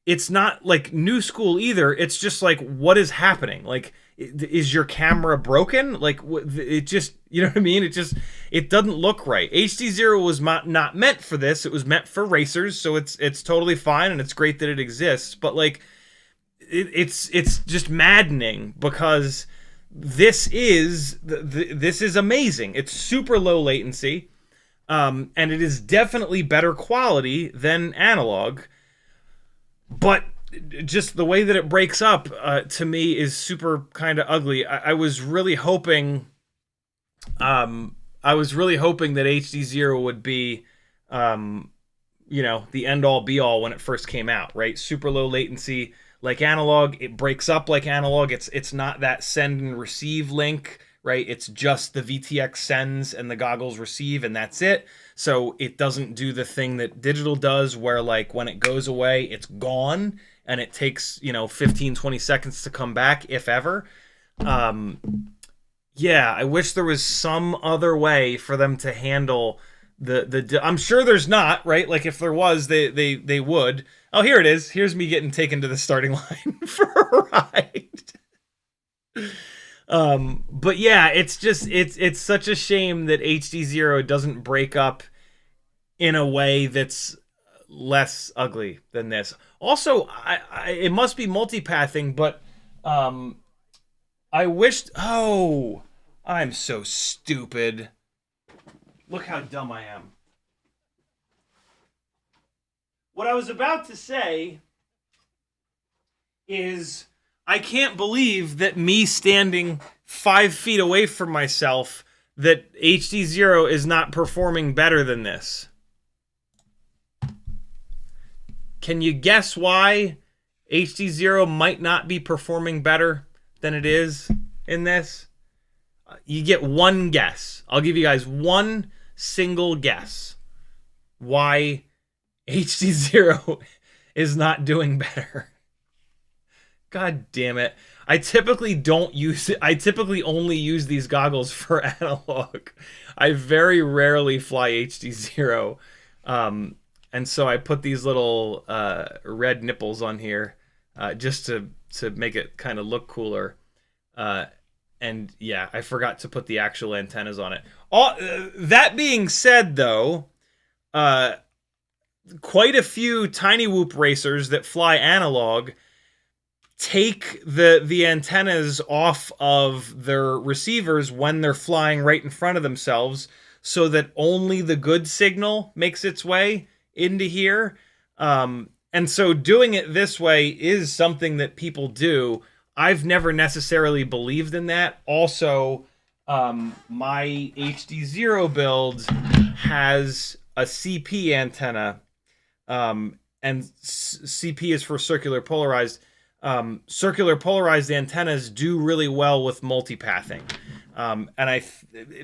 It's not like new school either. It's just like, what is happening? Like, is your camera broken? Like, it just, you know what I mean? It doesn't look right. HDZero was not meant for this. It was meant for racers, so it's totally fine, and it's great that it exists. But like, it's just maddening because this is amazing. It's super low latency, and it is definitely better quality than Analogue. But just the way that it breaks up, to me, is super kind of ugly. I was really hoping, that HDZero would be, the end-all, be-all when it first came out, right? Super low latency, like Analogue. It breaks up like Analogue. It's not that send and receive link, right? It's just the VTX sends and the goggles receive, and that's it. So it doesn't do the thing that digital does, where like when it goes away, it's gone, and it takes 15, 20 seconds to come back, if ever. Yeah, I wish there was some other way for them to handle the I'm sure there's not, right? Like if there was, they would. Oh, here it is. Here's me getting taken to the starting line for a ride. But yeah, it's just it's such a shame that HDZero doesn't break up in a way that's less ugly than this. Also, it must be multipathing, but I wished. Oh, I'm so stupid. Look how dumb I am. What I was about to say is, I can't believe that me standing 5 feet away from myself, that HDZero is not performing better than this. Can you guess why HDZero might not be performing better than it is in this? You get one guess. I'll give you guys one single guess why HDZero is not doing better. God damn it. I typically don't use it. I typically only use these goggles for Analogue. I very rarely fly HDZero. And so I put these little red nipples on here just to make it kind of look cooler. And yeah, I forgot to put the actual antennas on it. That being said, though, quite a few tiny whoop racers that fly Analogue take the antennas off of their receivers when they're flying right in front of themselves, so that only the good signal makes its way into here. And so doing it this way is something that people do. I've never necessarily believed in that. Also, my HDZero build has a CP antenna, and CP is for circular polarized. Circular polarized antennas do really well with multipathing. And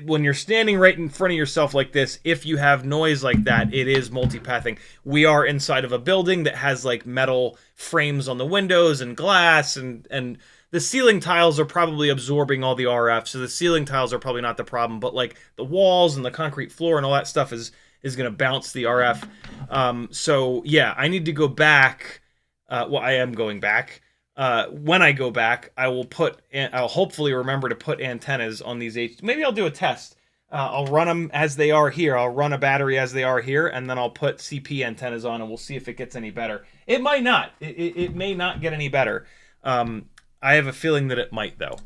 when you're standing right in front of yourself like this, if you have noise like that, it is multipathing. We are inside of a building that has like metal frames on the windows and glass, and the ceiling tiles are probably absorbing all the RF, so the ceiling tiles are probably not the problem, but like the walls and the concrete floor and all that stuff is going to bounce the RF. So yeah, I need to go back. Well, I am going back. when I go back, I'll hopefully remember to put antennas on these maybe I'll do a test. I'll run them as they are here. I'll run a battery as they are here, and then I'll put CP antennas on, and we'll see if it gets any better. It might not. It may not get any better. I have a feeling that it might, though.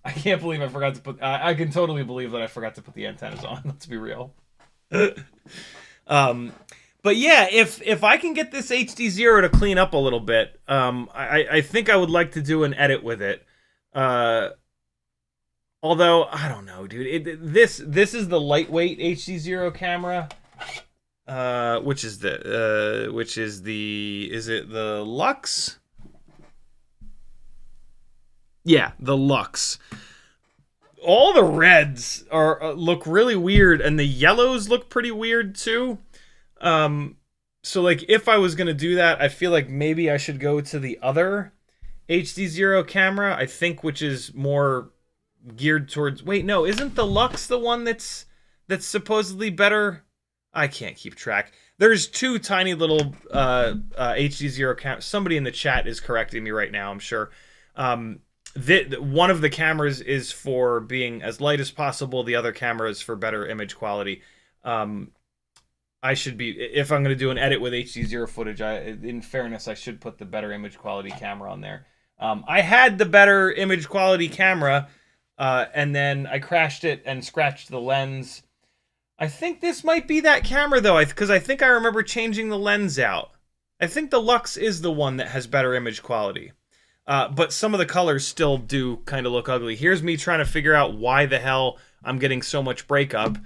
I can't believe I forgot to put... I can totally believe that I forgot to put the antennas on. Let's be real. But yeah, if I can get this HDZero to clean up a little bit, I think I would like to do an edit with it. Although I don't know, dude. This is the lightweight HDZero camera, which is it the Lux? Yeah, the Lux. All the reds look really weird, and the yellows look pretty weird too. So like if I was gonna do that, I feel like maybe I should go to the other HDZero camera, I think, which is more geared towards... Wait, no, isn't the Lux the one that's supposedly better? I can't keep track. There's two tiny little HDZero cameras. Somebody in the chat is correcting me right now, I'm sure. One of the cameras is for being as light as possible. The other camera is for better image quality. I should be, if I'm going to do an edit with HDZero footage, in fairness, I should put the better image quality camera on there. I had the better image quality camera, and then I crashed it and scratched the lens. I think this might be that camera, though, because I think I remember changing the lens out. I think the Lux is the one that has better image quality. But some of the colors still do kind of look ugly. Here's me trying to figure out why the hell I'm getting so much breakup.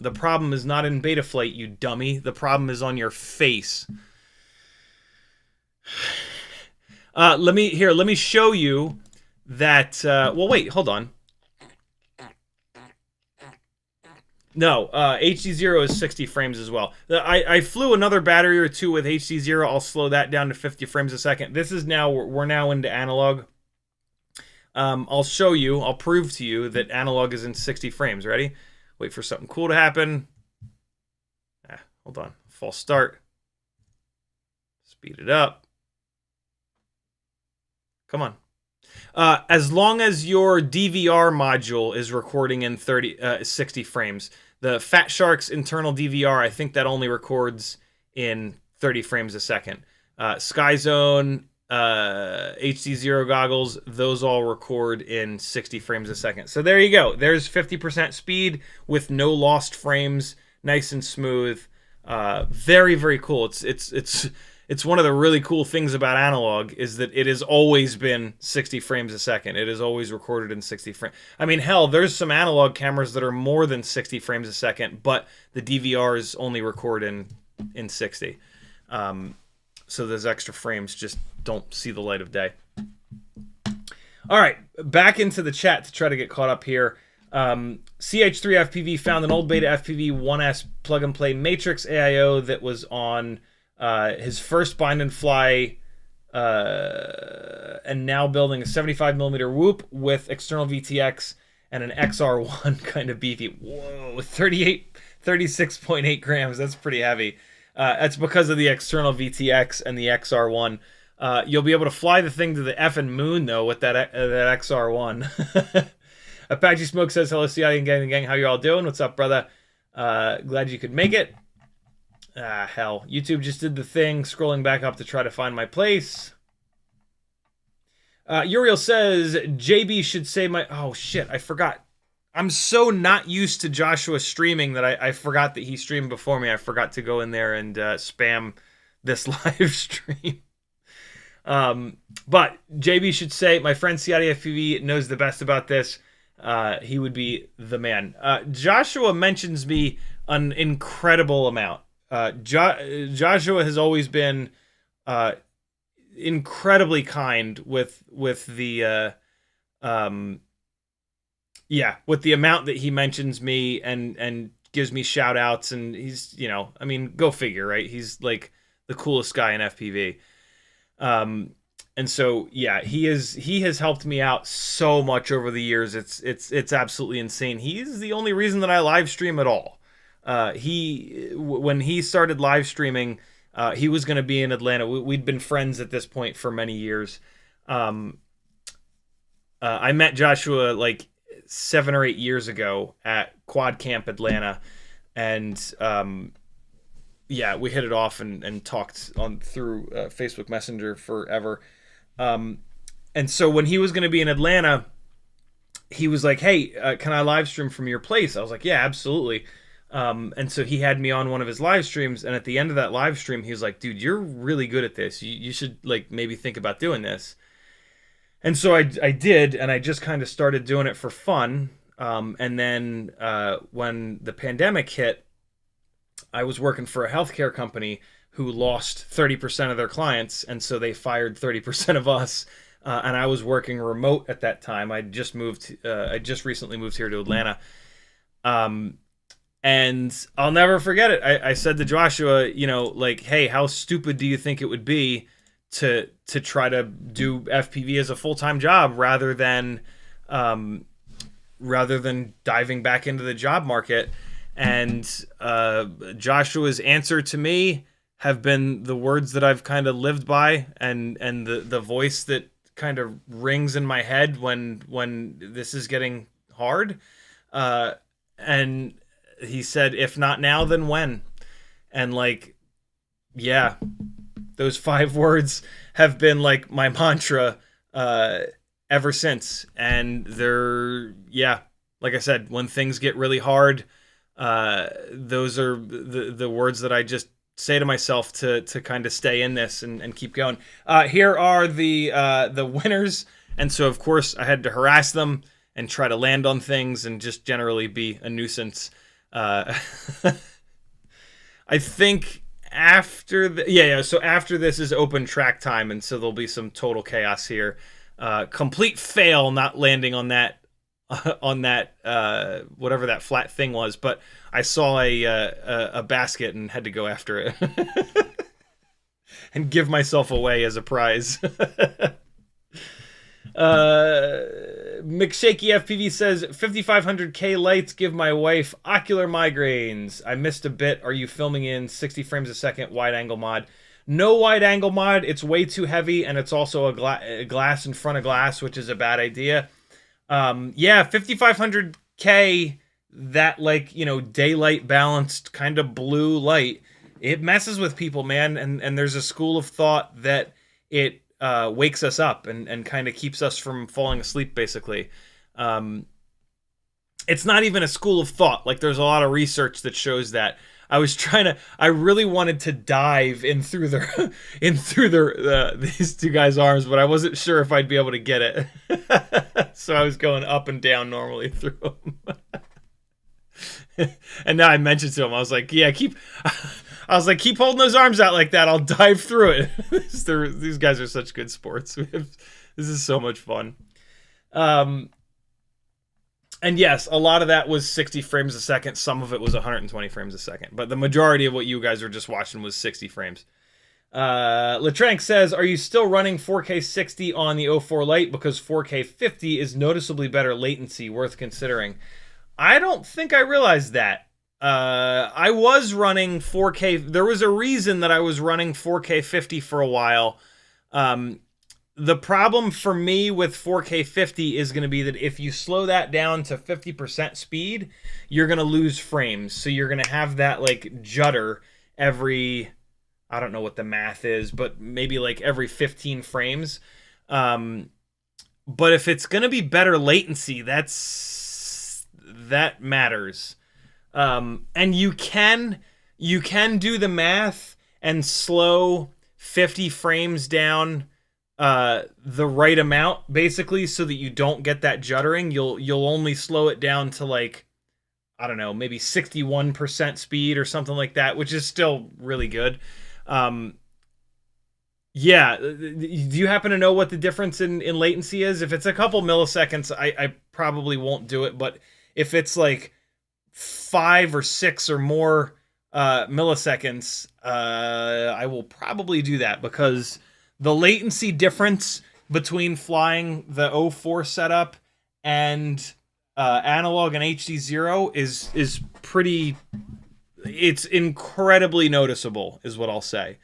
The problem is not in Betaflight, you dummy. The problem is on your face. Let me show you that... well, wait, hold on. No, HDZero is 60 frames as well. I flew another battery or two with HDZero. I'll slow that down to 50 frames a second. This is now... We're now into Analogue. I'll show you, I'll prove to you that Analogue is in 60 frames. Ready? Wait for something cool to happen. Hold on. False start. Speed it up. Come on. As long as your DVR module is recording in 60 frames. The Fat Shark's internal DVR, I think that only records in 30 frames a second. SkyZone, HDZero goggles, those all record in 60 frames a second. So there you go. There's 50% speed with no lost frames, nice and smooth. Very, very cool. It's one of the really cool things about Analogue is that it has always been 60 frames a second. It is always recorded in 60 frames. I mean, hell, there's some Analogue cameras that are more than 60 frames a second, but the DVRs only record in 60. So those extra frames just don't see the light of day. All right, back into the chat to try to get caught up here. CH3FPV found an old beta FPV 1S plug-and-play matrix AIO that was on his first bind and fly, and now building a 75mm whoop with external VTX and an XR1 kind of beefy. Whoa, 36.8 grams. That's pretty heavy. That's because of the external VTX and the XR1. You'll be able to fly the thing to the effing moon, though, with that XR1. Apache Smoke says, hello, Ciotti and gang. How you all doing? What's up, brother? Glad you could make it. Hell. YouTube just did the thing, scrolling back up to try to find my place. Uriel says, JB should say my... Oh, shit, I forgot. I'm so not used to Joshua streaming that I forgot that he streamed before me. I forgot to go in there and spam this live stream. But JB should say, my friend CiottiFPV knows the best about this. He would be the man. Joshua mentions me an incredible amount. Joshua has always been incredibly kind with the with the amount that he mentions me and gives me shout outs, and he's, you know, I mean, go figure, right? He's like the coolest guy in FPV. And so, yeah, he has helped me out so much over the years. It's absolutely insane. He's the only reason that I live stream at all. When he started live streaming, He was going to be in Atlanta. We'd been friends at this point for many years. I met Joshua like 7 or 8 years ago at Quad Camp Atlanta, and yeah, we hit it off and talked on through Facebook Messenger forever. And so when he was going to be in Atlanta, he was like, "Hey, can I live stream from your place?" I was like, "Yeah, absolutely." And so he had me on one of his live streams, and at the end of that live stream, he was like, "Dude, you're really good at this. You should like maybe think about doing this." And so I did, and I just kind of started doing it for fun. And then when the pandemic hit, I was working for a healthcare company who lost 30% of their clients, and so they fired 30% of us. And I was working remote at that time. I just recently moved here to Atlanta. And I'll never forget it. I said to Joshua, you know, like, "Hey, how stupid do you think it would be to try to do FPV as a full-time job rather than diving back into the job market?" And Joshua's answer to me have been the words that I've kind of lived by, and the voice that kind of rings in my head when this is getting hard. And he said, "If not now, then when?" And like, yeah, those 5 words have been like my mantra ever since. And they're, yeah, like I said, when things get really hard, those are the words that I just say to myself to kind of stay in this and keep going. Here are the winners. And so, of course, I had to harass them and try to land on things and just generally be a nuisance. I think after so after this is open track time, and so there'll be some total chaos here. Complete fail not landing on that whatever that flat thing was, but I saw a basket and had to go after it and give myself away as a prize. McShaky FPV says 5500K lights give my wife ocular migraines. I missed a bit. Are you filming in 60 frames a second wide angle mod? No wide angle mod. It's way too heavy, and it's also a glass in front of glass, which is a bad idea. Yeah, 5500K, that like, you know, daylight balanced kind of blue light, it messes with people, man. And there's a school of thought that it wakes us up and kind of keeps us from falling asleep, basically. It's not even a school of thought. Like, there's a lot of research that shows that. I really wanted to dive in through these two guys' arms, but I wasn't sure if I'd be able to get it. So I was going up and down normally through them. And now I mentioned to him, I was like, yeah, keep holding those arms out like that. I'll dive through it. These guys are such good sports. This is so much fun. And yes, a lot of that was 60 frames a second. Some of it was 120 frames a second. But the majority of what you guys were just watching was 60 frames. Latrank says, are you still running 4K 60 on the O4 Lite? Because 4K 50 is noticeably better latency, worth considering. I don't think I realized that. I was running 4K. There was a reason that I was running 4K 50 for a while. The problem for me with 4K 50 is going to be that if you slow that down to 50% speed, you're going to lose frames. So you're going to have that like judder every, I don't know what the math is, but maybe like every 15 frames. But if it's going to be better latency, that matters. And you can do the math and slow 50 frames down the right amount, basically, so that you don't get that juddering. You'll only slow it down to like, I don't know, maybe 61% speed or something like that, which is still really good. Yeah, do you happen to know what the difference in latency is? If it's a couple milliseconds, I probably won't do it, but if it's like 5 or 6 or more milliseconds, I will probably do that, because the latency difference between flying the O4 setup and Analogue and HDZero is pretty, it's incredibly noticeable, is what I'll say.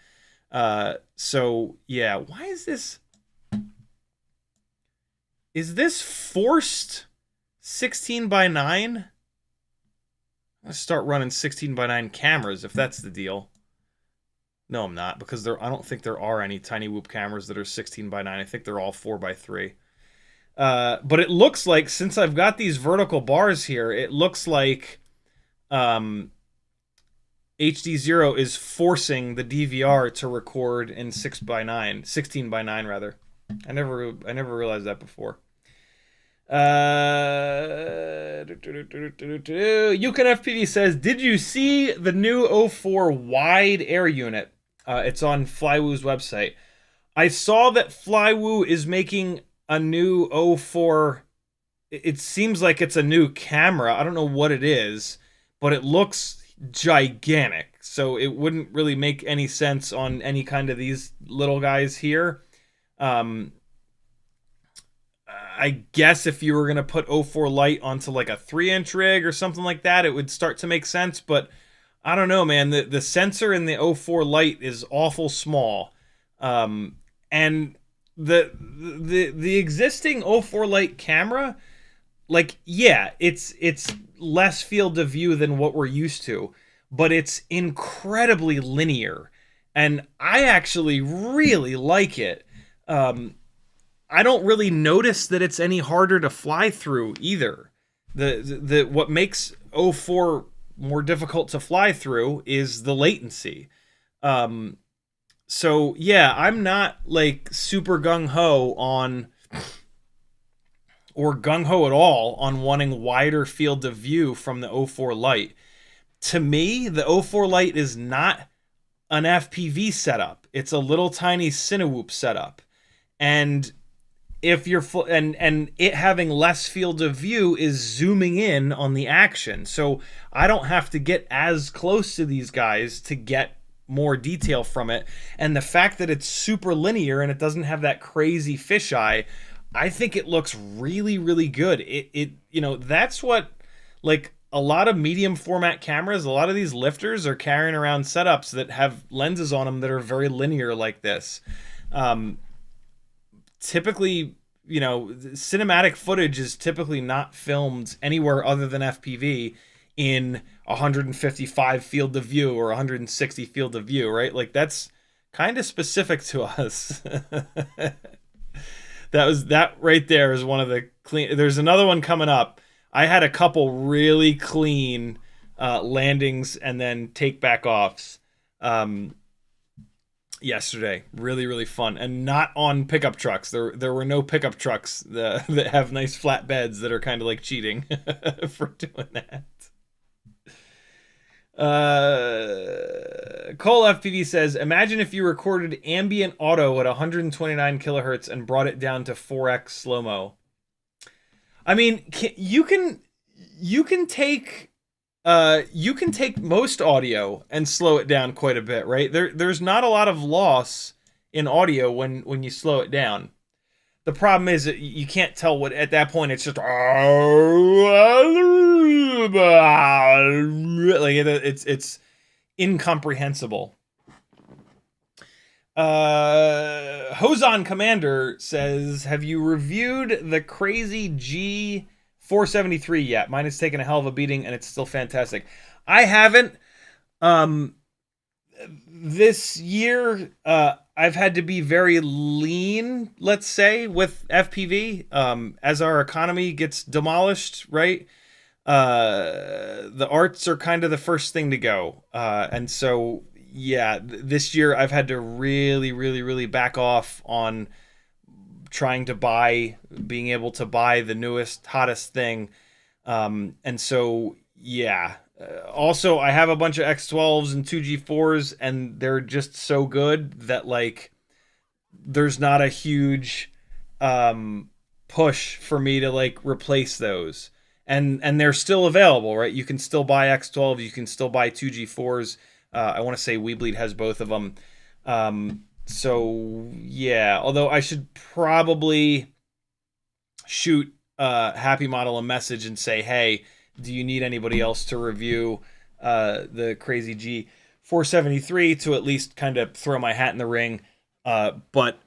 So yeah, why is this? Is this forced 16:9? Let's start running 16:9 cameras if that's the deal. No, I'm not, because I don't think there are any tiny whoop cameras that are 16:9. I think they're all 4:3. But it looks like, since I've got these vertical bars here, it looks like HDZero is forcing the DVR to record in 16:9 rather. I never realized that before. UConFPV says, did you see the new O4 wide air unit? It's on Flywoo's website. I saw that Flywoo is making a new O4. It seems like it's a new camera. I don't know what it is, but it looks gigantic. So it wouldn't really make any sense on any kind of these little guys here. I guess if you were going to put O4 Lite onto like a 3-inch rig or something like that, it would start to make sense. But I don't know, man. The sensor in the O4 Lite is awful small. And the existing O4 Lite camera, like, yeah, it's less field of view than what we're used to, but it's incredibly linear. And I actually really like it. I don't really notice that it's any harder to fly through either. The what makes O4 more difficult to fly through is the latency. So yeah, I'm not like super gung-ho on, or gung-ho at all on, wanting wider field of view from the O4 Lite. To me, the O4 Lite is not an FPV setup. It's a little tiny Cinewhoop setup. And if you're and it having less field of view is zooming in on the action. So I don't have to get as close to these guys to get more detail from it. And the fact that it's super linear and it doesn't have that crazy fisheye, I think it looks really, really good. It you know, that's what, like, a lot of medium format cameras, a lot of these lifters are carrying around setups that have lenses on them that are very linear like this. Typically, you know, cinematic footage is typically not filmed anywhere other than FPV in 155 field of view or 160 field of view, right? Like, that's kind of specific to us. That right there is one of the clean. There's another one coming up. I had a couple really clean landings and then take back offs yesterday. Really, really fun, and not on pickup trucks. There were no pickup trucks that have nice flat beds that are kind of like cheating for doing that. Cole FPV says, imagine if you recorded ambient auto at 129 kilohertz and brought it down to 4x slow-mo. I mean, you can take most audio and slow it down quite a bit, right? There's not a lot of loss in audio when you slow it down. The problem is that you can't tell what, at that point, it's just like it's incomprehensible. Hozon Commander says, have you reviewed the crazy G473 yet? Mine has taken a hell of a beating and it's still fantastic. I haven't. This year, I've had to be very lean, let's say, with FPV. As our economy gets demolished, right? The arts are kind of the first thing to go. And so, yeah, this year I've had to really, really, really back off on trying to being able to buy the newest, hottest thing. And so, yeah. Also, I have a bunch of X12s and 2G4s, and they're just so good that, like, there's not a huge push for me to, like, replace those. And they're still available, right? You can still buy X12s, you can still buy 2G4s. I want to say Weebleed has both of them. So, yeah. Although I should probably shoot Happy Model a message and say, hey, do you need anybody else to review the Crazy 473 to at least kind of throw my hat in the ring. But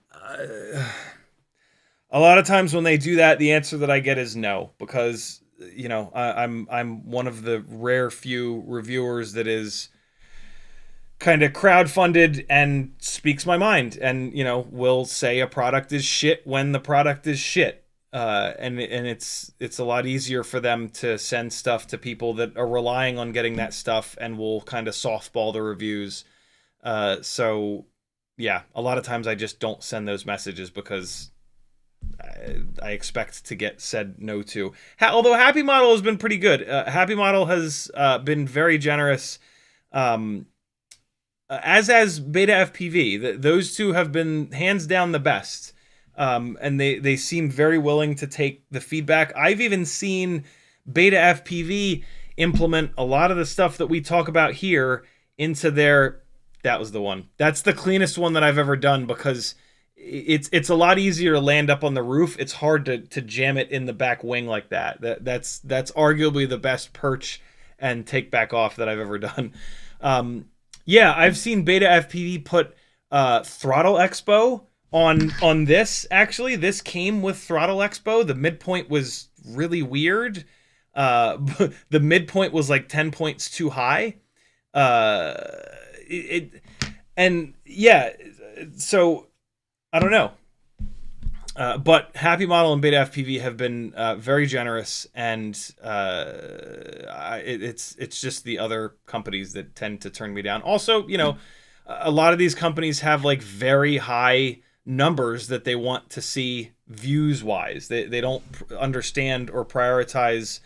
a lot of times when they do that, the answer that I get is no, because I'm one of the rare few reviewers that is kind of crowdfunded and speaks my mind, and will say a product is shit when the product is shit. And it's a lot easier for them to send stuff to people that are relying on getting that stuff and will kind of softball the reviews. So yeah, a lot of times I just don't send those messages because I expect to get said no to. Although Happy Model has been pretty good. Happy Model has been very generous, as has BetaFPV. Those two have been hands down the best. And they seem very willing to take the feedback. I've even seen BetaFPV implement a lot of the stuff that we talk about here into their... That was the one. That's the cleanest one that I've ever done, because it's a lot easier to land up on the roof. It's hard to jam it in the back wing like that. That's arguably the best perch and take back off that I've ever done. Yeah, I've seen BetaFPV put throttle expo on this. Actually, this came with throttle expo. The midpoint was really weird. The midpoint was like 10 points too high. And yeah, so I don't know. But Happy Model and BetaFPV have been very generous, and it's just the other companies that tend to turn me down. Also, a lot of these companies have like very high numbers that they want to see views wise. They don't understand or prioritize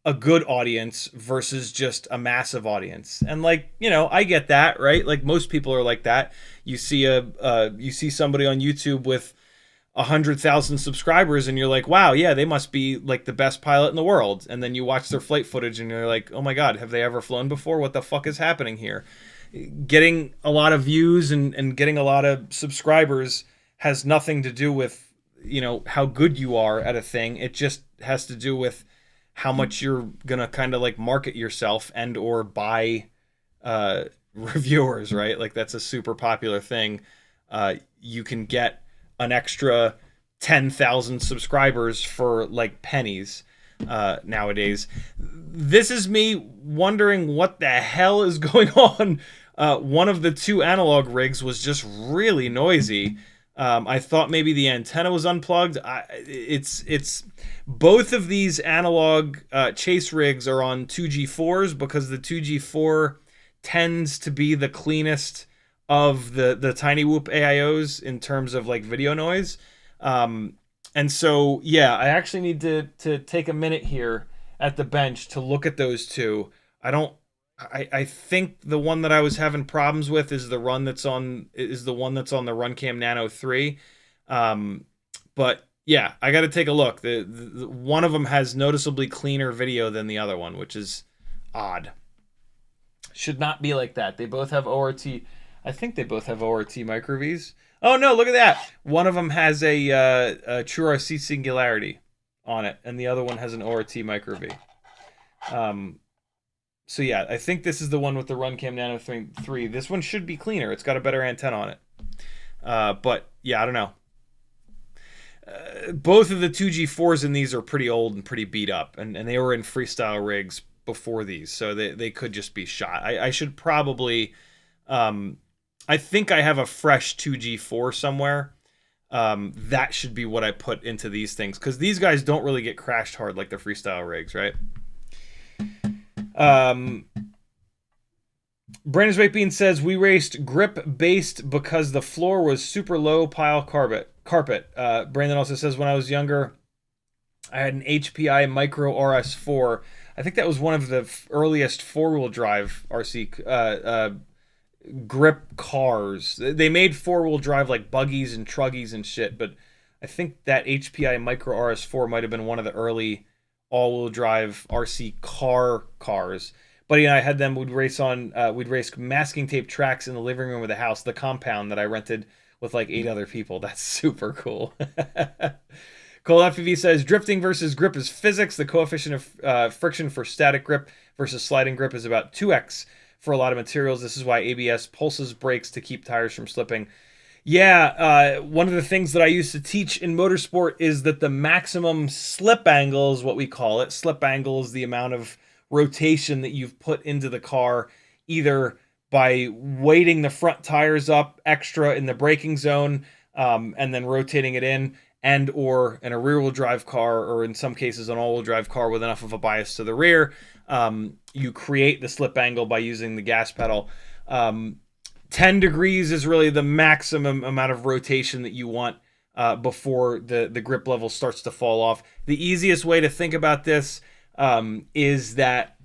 a good audience versus just a massive audience. And I get that, right? Like most people are like that. You see you see somebody on YouTube with 100,000 subscribers and you're like, wow, yeah, they must be like the best pilot in the world. And then you watch their flight footage and you're like, oh my God, have they ever flown before? What the fuck is happening here? Getting a lot of views and getting a lot of subscribers has nothing to do with, how good you are at a thing. It just has to do with how much you're going to kind of like market yourself and or buy reviewers, right? Like that's a super popular thing. You can get an extra 10,000 subscribers for like pennies nowadays. This is me wondering what the hell is going on. One of the two Analogue rigs was just really noisy. I thought maybe the antenna was unplugged. It's both of these Analogue chase rigs are on 2G4s because the 2G4 tends to be the cleanest of the Tiny Whoop AIOs in terms of like video noise. And so, yeah, I actually need to take a minute here at the bench to look at those two. I think the one that I was having problems with is the one that's on the Runcam Nano 3. But yeah, I got to take a look. The one of them has noticeably cleaner video than the other one, which is odd. Should not be like that. They both have ORT. I think they both have ORT micro Vs. Oh no, look at that. One of them has a True RC Singularity on it, and the other one has an ORT micro V. So yeah, I think this is the one with the Runcam Nano 3. This one should be cleaner. It's got a better antenna on it. But yeah, I don't know. Both of the 2G4s in these are pretty old and pretty beat up, and they were in freestyle rigs before these, so they could just be shot. I should probably... I think I have a fresh 2G4 somewhere. That should be what I put into these things, because these guys don't really get crashed hard like the freestyle rigs, right? Brandon's White Bean says, we raced grip-based because the floor was super low pile carpet. Brandon also says, when I was younger, I had an HPI Micro RS4. I think that was one of the earliest four-wheel drive RC grip cars. They made four-wheel drive like buggies and truggies and shit, but I think that HPI Micro RS4 might have been one of the early all-wheel drive RC cars. Buddy and I had them. We'd race masking tape tracks in the living room of the house, the compound that I rented with like 8 other people. That's super cool. Cole FPV says, drifting versus grip is physics. The coefficient of friction for static grip versus sliding grip is about 2x for a lot of materials. This is why ABS pulses brakes to keep tires from slipping. Yeah, one of the things that I used to teach in motorsport is that the maximum slip angle is what we call it. Slip angle is the amount of rotation that you've put into the car, either by weighting the front tires up extra in the braking zone and then rotating it in, and or in a rear-wheel drive car, or in some cases an all-wheel drive car with enough of a bias to the rear, you create the slip angle by using the gas pedal. 10 degrees is really the maximum amount of rotation that you want before the grip level starts to fall off. The easiest way to think about this is that,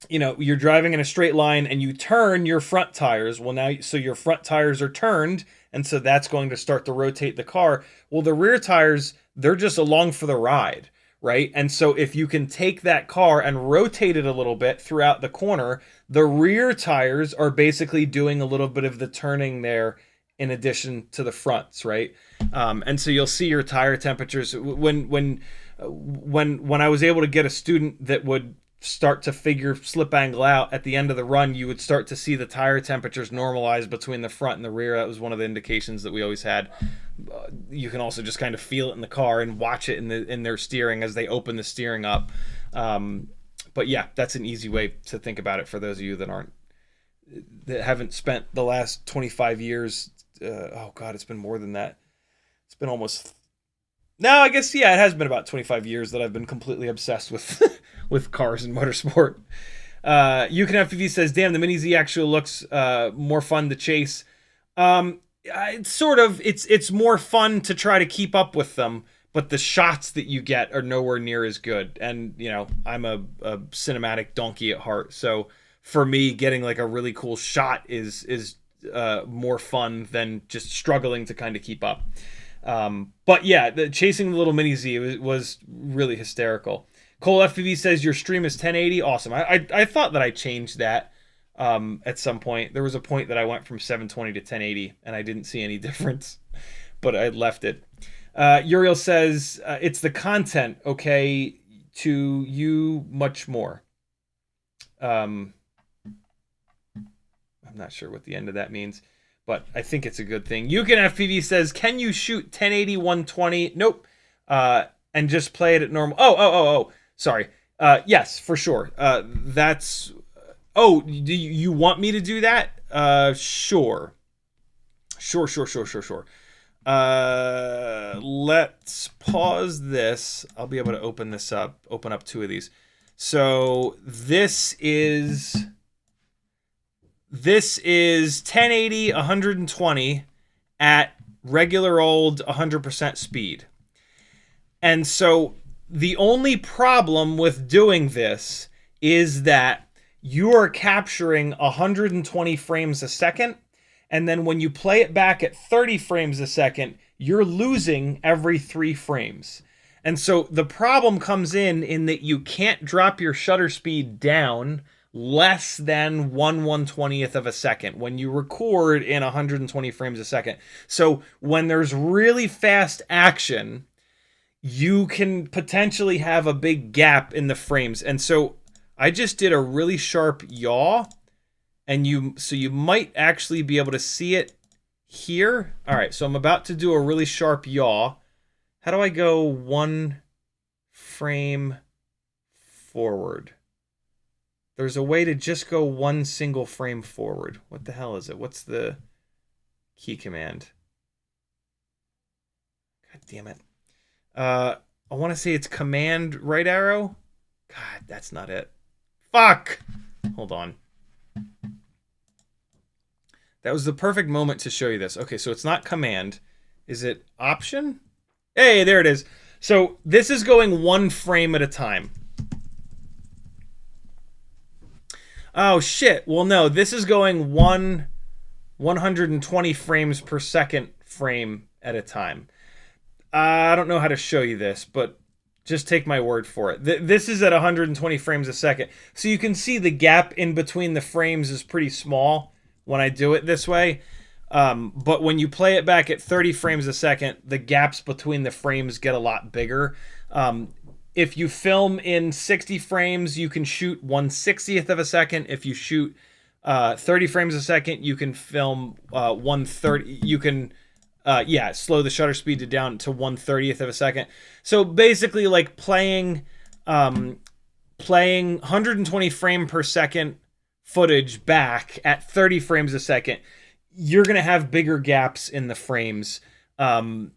you know, you're driving in a straight line and you turn your front tires. Well, now, so your front tires are turned, and so that's going to start to rotate the car. Well, the rear tires, they're just along for the ride, right? And so if you can take that car and rotate it a little bit throughout the corner, the rear tires are basically doing a little bit of the turning there in addition to the fronts, right? And so you'll see your tire temperatures. When I was able to get a student that would start to figure slip angle out at the end of the run, you would start to see the tire temperatures normalize between the front and the rear. That was one of the indications that we always had. You can also just kind of feel it in the car and watch it in their steering as they open the steering up. But yeah, that's an easy way to think about it for those of you that haven't spent the last 25 years. Oh God, it's been more than that. It's been almost. No, I guess, yeah, it has been about 25 years that I've been completely obsessed with with cars and motorsport. UConFPV says, damn, the Mini Z actually looks more fun to chase. It's more fun to try to keep up with them, but the shots that you get are nowhere near as good. And, you know, I'm a cinematic donkey at heart. So for me, getting like a really cool shot is more fun than just struggling to kind of keep up. But yeah, chasing the little Mini Z was really hysterical. Cole FPV says your stream is 1080. Awesome. I thought that I changed that at some point. There was a point that I went from 720 to 1080 and I didn't see any difference, but I left it. Uriel says it's the content, okay, to you much more. I'm not sure what the end of that means, but I think it's a good thing. UConFPV says, can you shoot 1080 120? Nope. And just play it at normal. Oh. Sorry. Yes, for sure. That's. Oh, do you want me to do that? Sure. Sure. Let's pause this. I'll be able to open this up. Open up two of these. So this is 1080 120 at regular old 100% speed. And so the only problem with doing this is that you are capturing 120 frames a second, and then when you play it back at 30 frames a second, you're losing every 3 frames. And so the problem comes in that you can't drop your shutter speed down less than 1/120th of a second when you record in 120 frames a second. So when there's really fast action, you can potentially have a big gap in the frames. And so I just did a really sharp yaw, and you might actually be able to see it here. All right, so I'm about to do a really sharp yaw. How do I go 1 frame forward? There's a way to just go 1 single frame forward. What the hell is it? What's the key command? God damn it. I want to say it's command right arrow. God, that's not it. Fuck! Hold on. That was the perfect moment to show you this. Okay, so it's not command. Is it option? Hey, there it is. So this is going 1 frame at a time. Oh, shit. Well, no, this is going 120 frames per second frame at a time. I don't know how to show you this, but just take my word for it. This is at 120 frames a second. So you can see the gap in between the frames is pretty small when I do it this way. But when you play it back at 30 frames a second, the gaps between the frames get a lot bigger. If you film in 60 frames, you can shoot 1/60th of a second. If you shoot 30 frames a second, you can film 1/30. You can slow the shutter speed down to 1/30th of a second. So basically, like playing 120 frame per second footage back at 30 frames a second, you're gonna have bigger gaps in the frames. But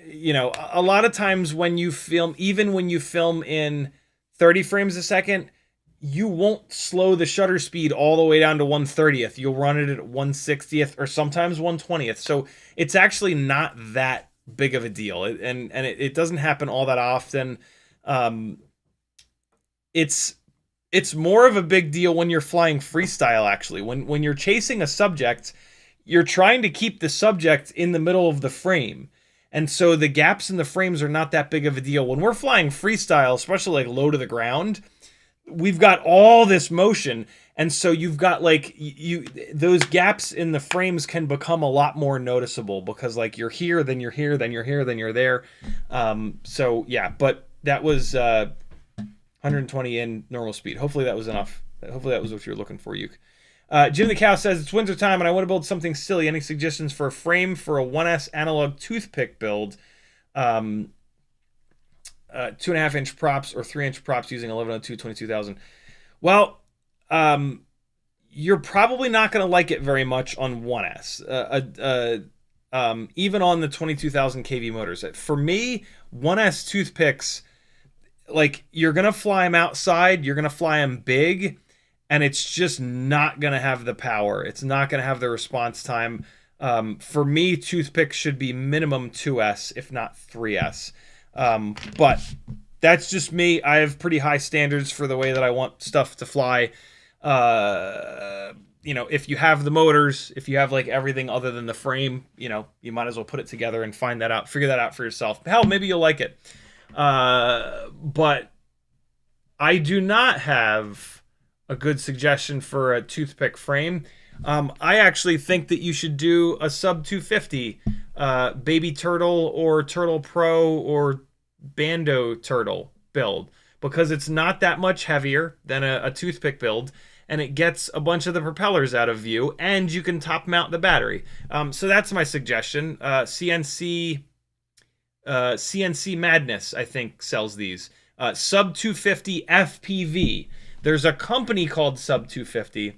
you know, a lot of times when you film, even when you film in 30 frames a second, you won't slow the shutter speed all the way down to 1/30th. You'll run it at 1/60th or sometimes 1/20th. So it's actually not that big of a deal. It doesn't happen all that often. It's more of a big deal when you're flying freestyle, actually. When you're chasing a subject, you're trying to keep the subject in the middle of the frame. And so the gaps in the frames are not that big of a deal. When we're flying freestyle, especially like low to the ground, we've got all this motion, and so you've got like those gaps in the frames can become a lot more noticeable because like you're here, then you're here, then you're here, then you're there. So yeah, but that was 120 in normal speed. Hopefully that was enough. Hopefully that was what you were looking for, Uke. Jim the Cow says, it's winter time and I want to build something silly. Any suggestions for a frame for a 1S analog toothpick build? 2.5 inch props or 3 inch props using 1102 22,000. Well, you're probably not going to like it very much on 1S. Even on the 22,000 kV motors. For me, 1S toothpicks, like you're going to fly them outside, you're going to fly them big, and it's just not going to have the power. It's not going to have the response time. For me, toothpicks should be minimum 2S, if not 3S. But that's just me. I have pretty high standards for the way that I want stuff to fly. You know, if you have the motors, if you have like everything other than the frame, you know, you might as well put it together and find that out, figure that out for yourself. Hell, maybe you'll like it. But I do not have a good suggestion for a toothpick frame. I actually think that you should do a sub 250 baby turtle or turtle pro or bando turtle build, because it's not that much heavier than a toothpick build, and it gets a bunch of the propellers out of view, and you can top mount the battery. So that's my suggestion. CNC Madness, I think, sells these. Sub 250 FPV. There's a company called Sub 250,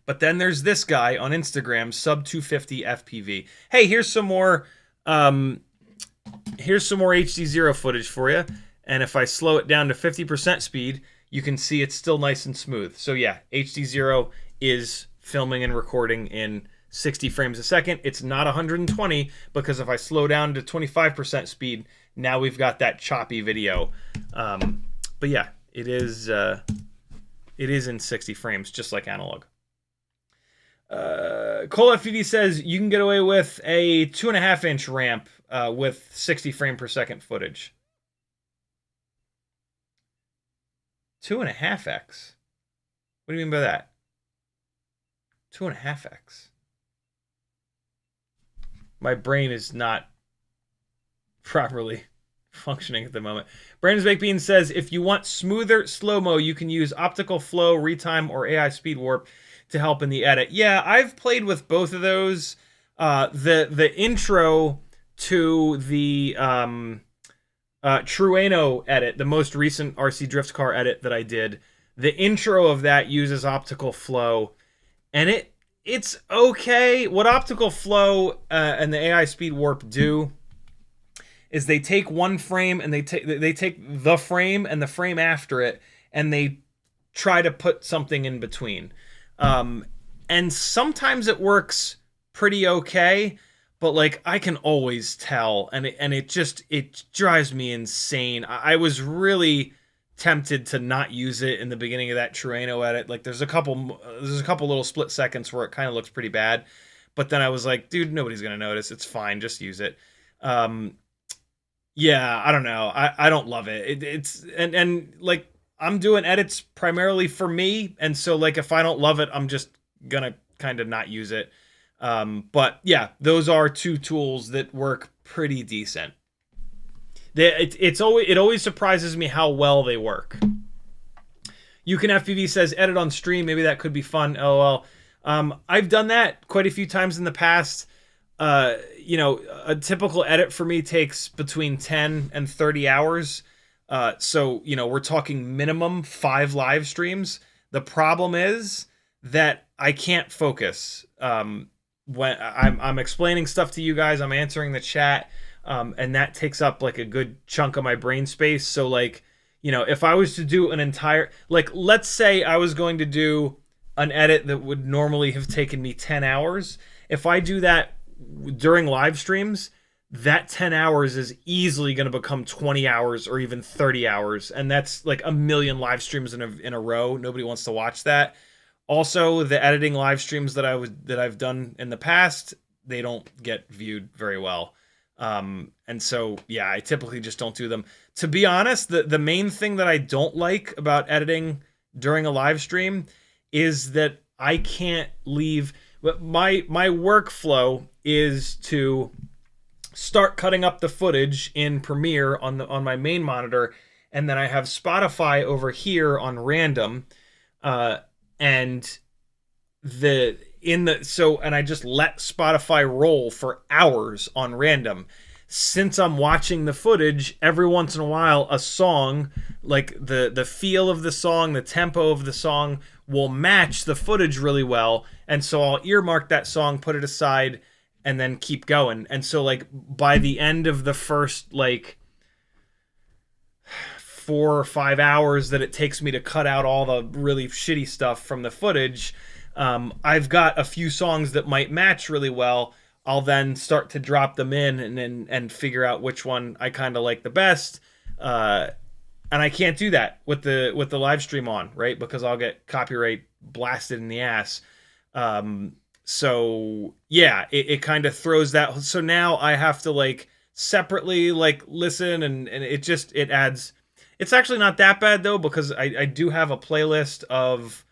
but then there's this guy on Instagram, Sub 250 FPV. Hey, here's some more HDZero footage for you. And if I slow it down to 50% speed, you can see it's still nice and smooth. So yeah, HDZero is filming and recording in 60 frames a second. It's not 120, because if I slow down to 25% speed, now we've got that choppy video. But yeah, it is in 60 frames, just like Analogue. CiottiFPV says you can get away with a 2.5 inch ramp with 60 frame per second footage. 2.5x. What do you mean by that? 2.5x. My brain is not properly functioning at the moment. Brandon's Baked Bean says, if you want smoother slow-mo, you can use optical flow, retime, or AI speed warp to help in the edit. Yeah, I've played with both of those. The intro to the Trueno edit, the most recent RC Drift Car edit that I did, the intro of that uses optical flow, and it's okay. What optical flow and the AI speed warp do is they take one frame and they take the frame and the frame after it, and they try to put something in between. And sometimes it works pretty okay, but like I can always tell, and it drives me insane. I was really tempted to not use it in the beginning of that Trueno edit. Like there's a couple little split seconds where it kind of looks pretty bad, but then I was like, dude, nobody's gonna notice. It's fine, just use it. Yeah, I don't know. I don't love it. It's like I'm doing edits primarily for me, and so like if I don't love it, I'm just gonna kind of not use it. But yeah, those are two tools that work pretty decent. It always surprises me how well they work. You Can FPV says edit on stream. Maybe that could be fun. LOL. I've done that quite a few times in the past. You know, a typical edit for me takes between 10 and 30 hours. So, you know, we're talking minimum 5 live streams. The problem is that I can't focus. When I'm explaining stuff to you guys, I'm answering the chat, and that takes up like a good chunk of my brain space. So like, you know, if I was to do an entire, like, let's say I was going to do an edit that would normally have taken me 10 hours. If I do that during live streams, that 10 hours is easily going to become 20 hours or even 30 hours. And that's like a million live streams in a row. Nobody wants to watch that. Also, the editing live streams that I've done in the past, they don't get viewed very well. And so, yeah, I typically just don't do them. To be honest, the main thing that I don't like about editing during a live stream is that I can't leave. My workflow is to start cutting up the footage in Premiere on my main monitor, and then I have Spotify over here on random, and I just let Spotify roll for hours on random. Since I'm watching the footage, every once in a while a song, like the feel of the song, the tempo of the song will match the footage really well, and so I'll earmark that song, put it aside, and then keep going. And so like by the end of the first like 4 or 5 hours that it takes me to cut out all the really shitty stuff from the footage, I've got a few songs that might match really well. I'll then start to drop them in and figure out which one I kind of like the best. And I can't do that with the live stream on, right? Because I'll get copyright blasted in the ass. So yeah, it kind of throws that. So now I have to like separately like listen, and it adds. It's actually not that bad though, because I do have a playlist of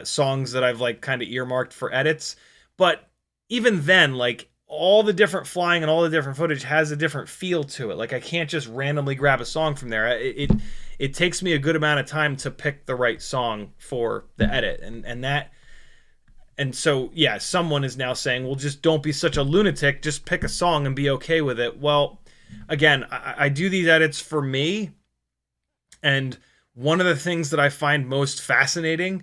songs that I've like kind of earmarked for edits. But even then, like all the different flying and all the different footage has a different feel to it. Like I can't just randomly grab a song from there. It takes me a good amount of time to pick the right song for the edit, and so yeah, someone is now saying, well, just don't be such a lunatic. Just pick a song and be okay with it. Well, again, I do these edits for me, and one of the things that I find most fascinating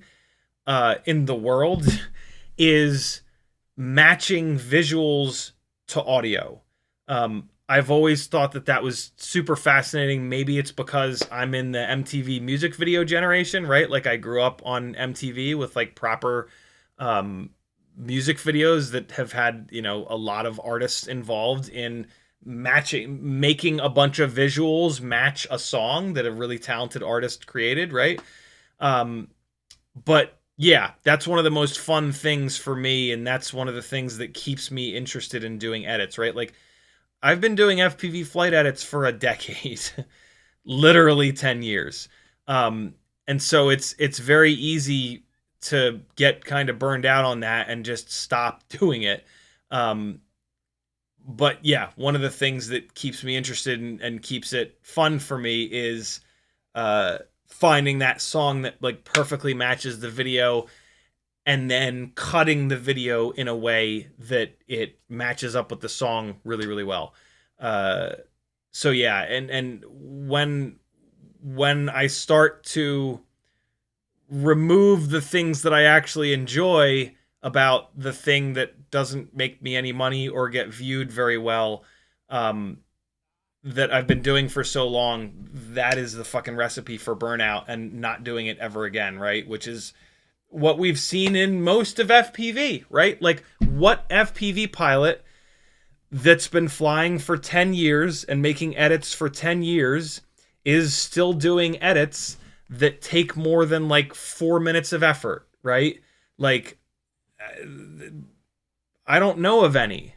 in the world is matching visuals to audio. I've always thought that was super fascinating. Maybe it's because I'm in the MTV music video generation, right? Like I grew up on MTV with like proper music videos that have had, you know, a lot of artists involved in making a bunch of visuals match a song that a really talented artist created, right? But yeah, that's one of the most fun things for me, and that's one of the things that keeps me interested in doing edits, right? Like, I've been doing FPV flight edits for a decade, literally 10 years. And so it's very easy to get kind of burned out on that and just stop doing it. But yeah, one of the things that keeps me interested and keeps it fun for me is finding that song that like perfectly matches the video, and then cutting the video in a way that it matches up with the song really, really well. So yeah, and when I start to remove the things that I actually enjoy about the thing that doesn't make me any money or get viewed very well, that I've been doing for so long, that is the fucking recipe for burnout and not doing it ever again, right? Which is what we've seen in most of FPV, right? Like, what FPV pilot that's been flying for 10 years and making edits for 10 years is still doing edits that take more than like 4 minutes of effort, right? Like, I don't know of any.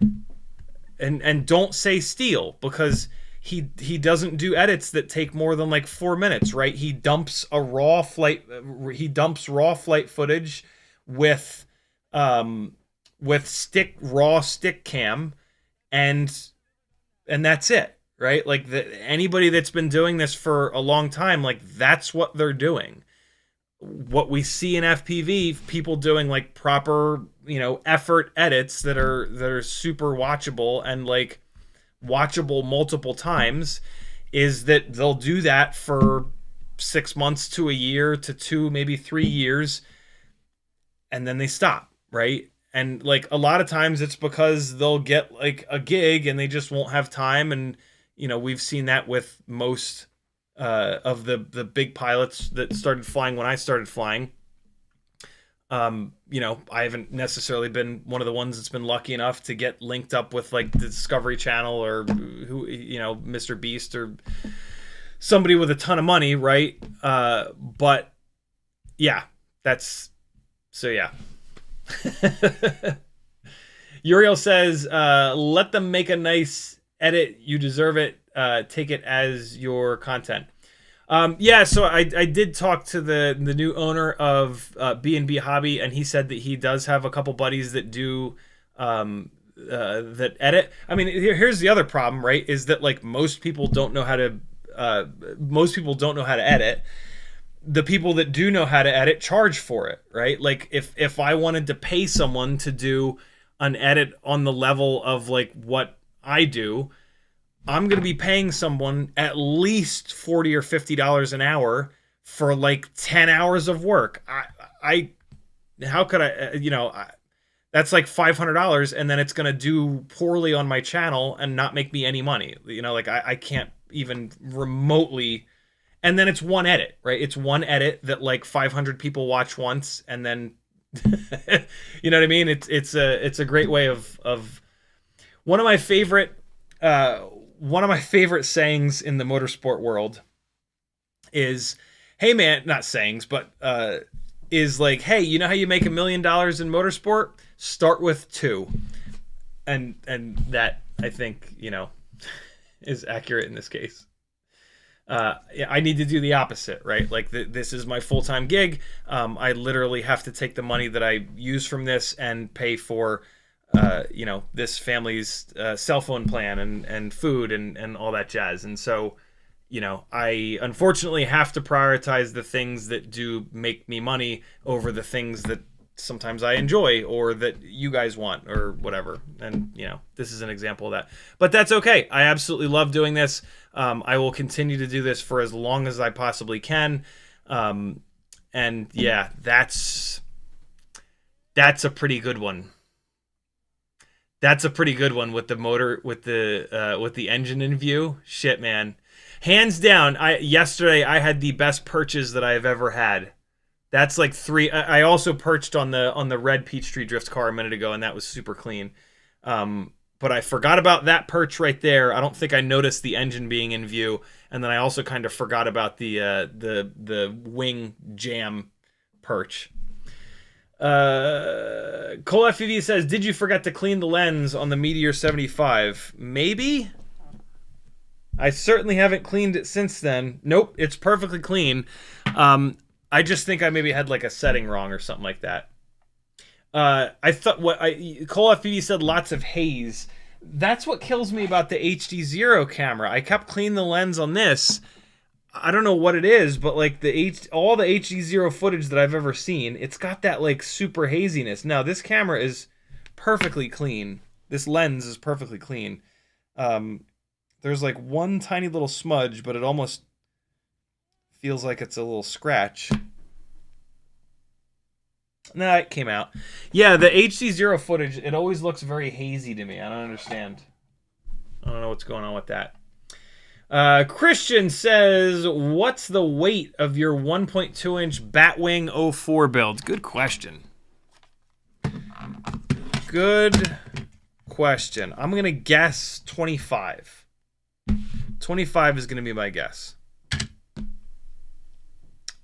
And don't say Steele, because he doesn't do edits that take more than like 4 minutes, right? He dumps raw flight footage with raw stick cam, and that's it, right? Like anybody that's been doing this for a long time, like that's what they're doing. What we see in FPV, people doing like proper, effort edits that are super watchable and like watchable multiple times, is that they'll do that for 6 months to a year to 2, maybe 3 years, and then they stop, right? And like a lot of times it's because they'll get like a gig and they just won't have time. And we've seen that with most of the big pilots that started flying when I started flying. I haven't necessarily been one of the ones that's been lucky enough to get linked up with like the Discovery Channel or Mr. Beast or somebody with a ton of money, right? But yeah, yeah. Uriel says, let them make a nice edit. You deserve it. Take it as your content. Yeah, so I did talk to the new owner of B&B Hobby, and he said that he does have a couple buddies that do that edit. I mean, here's the other problem, right? Is that like most people don't know how to edit. The people that do know how to edit charge for it, right? Like if I wanted to pay someone to do an edit on the level of like what I do, I'm going to be paying someone at least $40 or $50 an hour for like 10 hours of work. How could I, that's like $500, and then it's going to do poorly on my channel and not make me any money. Like I can't even remotely. And then it's one edit, right? It's one edit that like 500 people watch once, and then you know what I mean? It's a great way of one of my favorite sayings in the motorsport world is, hey man, not sayings, but is like, hey, you know how you make $1 million in motorsport? Start with 2. And that, I think, is accurate in this case. I need to do the opposite, right? Like this is my full-time gig. I literally have to take the money that I use from this and pay for, this family's cell phone plan and food and all that jazz. And so, I unfortunately have to prioritize the things that do make me money over the things that sometimes I enjoy or that you guys want or whatever. And, this is an example of that. But that's okay. I absolutely love doing this. I will continue to do this for as long as I possibly can. And yeah, that's a pretty good one. That's a pretty good one with the motor, with the engine in view. Shit, man. Hands down, yesterday I had the best perches that I have ever had. That's like 3. I also perched on the red Peachtree Drift car a minute ago, and that was super clean. But I forgot about that perch right there. I don't think I noticed the engine being in view, and then I also kind of forgot about the wing jam perch. Cole FPV says, did you forget to clean the lens on the Meteor75? Maybe. I certainly haven't cleaned it since then. Nope, it's perfectly clean. I just think I maybe had like a setting wrong or something like that. I thought Cole FPV said lots of haze. That's what kills me about the HDZero camera. I kept cleaning the lens on this. I don't know what it is, but like all the HDZero footage that I've ever seen, it's got that like super haziness. Now this camera is perfectly clean. This lens is perfectly clean. There's like one tiny little smudge, but it almost feels like it's a little scratch. Nah, it came out. Yeah, the HDZero footage, it always looks very hazy to me. I don't understand. I don't know what's going on with that. Christian says, what's the weight of your 1.2-inch Batwing O4 build? Good question. Good question. I'm going to guess 25. 25 is going to be my guess.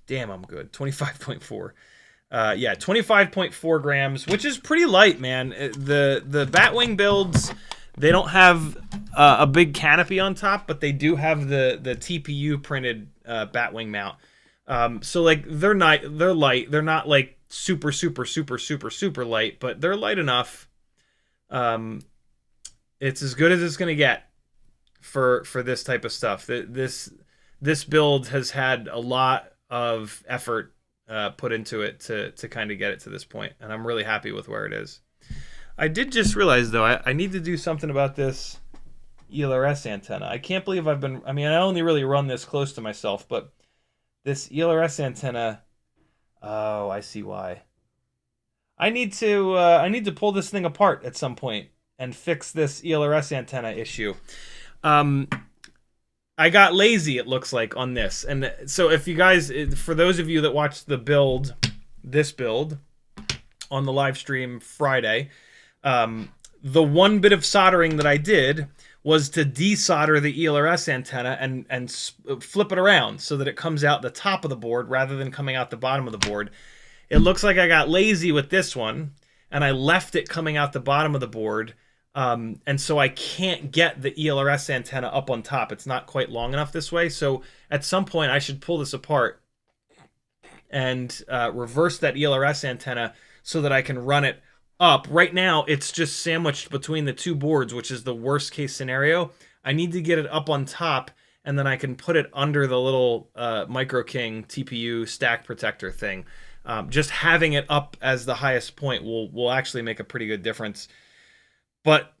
Damn, I'm good. 25.4. Yeah, 25.4 grams, which is pretty light, man. The Batwing builds, they don't have a big canopy on top, but they do have the TPU printed Batwing mount. So like they're light. They're not like super light, but they're light enough. It's as good as it's gonna get for this type of stuff. This build has had a lot of effort put into it to kind of get it to this point, and I'm really happy with where it is. I did just realize though I need to do something about this ELRS antenna. I can't believe I only really run this close to myself, but this ELRS antenna, oh, I see why. I need to pull this thing apart at some point and fix this ELRS antenna issue. I got lazy, it looks like, on this. And so if you guys, for those of you that watched this build on the live stream Friday, the one bit of soldering that I did was to desolder the ELRS antenna and flip it around so that it comes out the top of the board rather than coming out the bottom of the board. It looks like I got lazy with this one, and I left it coming out the bottom of the board, and so I can't get the ELRS antenna up on top. It's not quite long enough this way, so at some point I should pull this apart and reverse that ELRS antenna so that I can run it up. Right now, it's just sandwiched between the two boards, which is the worst case scenario. I need to get it up on top, and then I can put it under the little Micro King TPU stack protector thing. Just having it up as the highest point will actually make a pretty good difference. But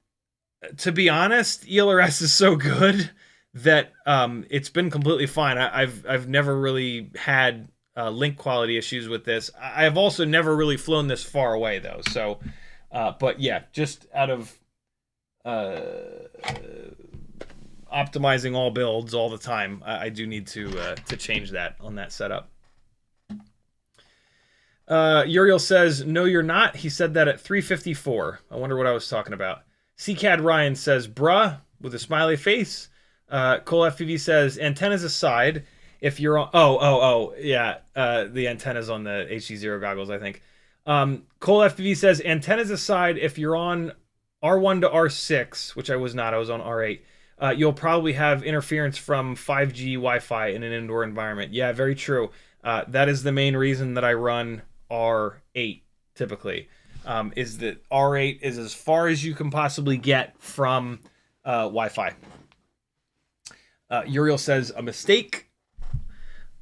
to be honest, ELRS is so good that it's been completely fine. I've never really had link quality issues with this. I've also never really flown this far away though. So, but yeah, just out of optimizing all builds all the time, I do need to change that on that setup. Uriel says, no, you're not. He said that at 3:54. I wonder what I was talking about. CCAD Ryan says, bruh, with a smiley face. Cole FPV says, antennas aside, if you're on... yeah, the antennas on the HDZero goggles, I think. Cole FPV says, antennas aside, if you're on R1 to R6, which I was not, I was on R8, you'll probably have interference from 5G Wi-Fi in an indoor environment. Yeah, very true. That is the main reason that I run R8 typically, is that R8 is as far as you can possibly get from Wi-Fi. Uriel says, a mistake.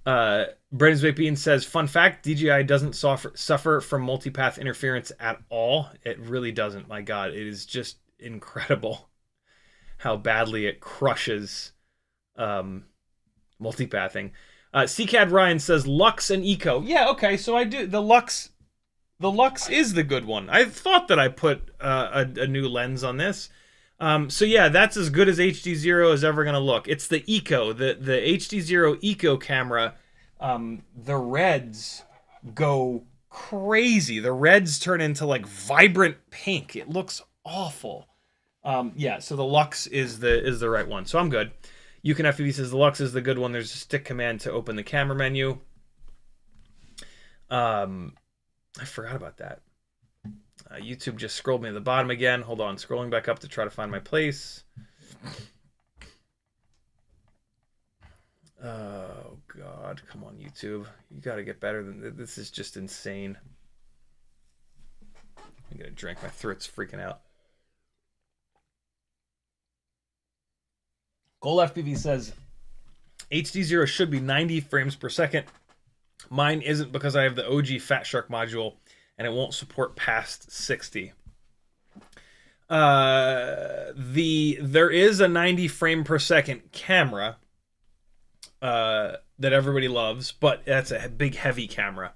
Brandon's Baked Bean says, fun fact, DJI doesn't suffer from multipath interference at all. It really doesn't. My God, it is just incredible how badly it crushes multipathing. CCAD Ryan says Lux and Eco. Yeah, okay, so I do. The Lux is the good one. I thought that I put a new lens on this. So yeah, that's as good as HDZero is ever going to look. It's the Eco, the HDZero Eco camera. The reds go crazy. The reds turn into like vibrant pink. It looks awful. Yeah, so the Lux is the right one. So I'm good. Yukon FPV says the Lux is the good one. There's a stick command to open the camera menu. I forgot about that. YouTube just scrolled me to the bottom again. Hold on, scrolling back up to try to find my place. Oh God, come on, YouTube. You got to get better than this. This is just insane. I'm gonna drink. My throat's freaking out. Gold FPV says HDZero should be 90 frames per second. Mine isn't because I have the OG Fat Shark module and it won't support past 60. There is a 90 frame per second camera that everybody loves, but that's a big heavy camera.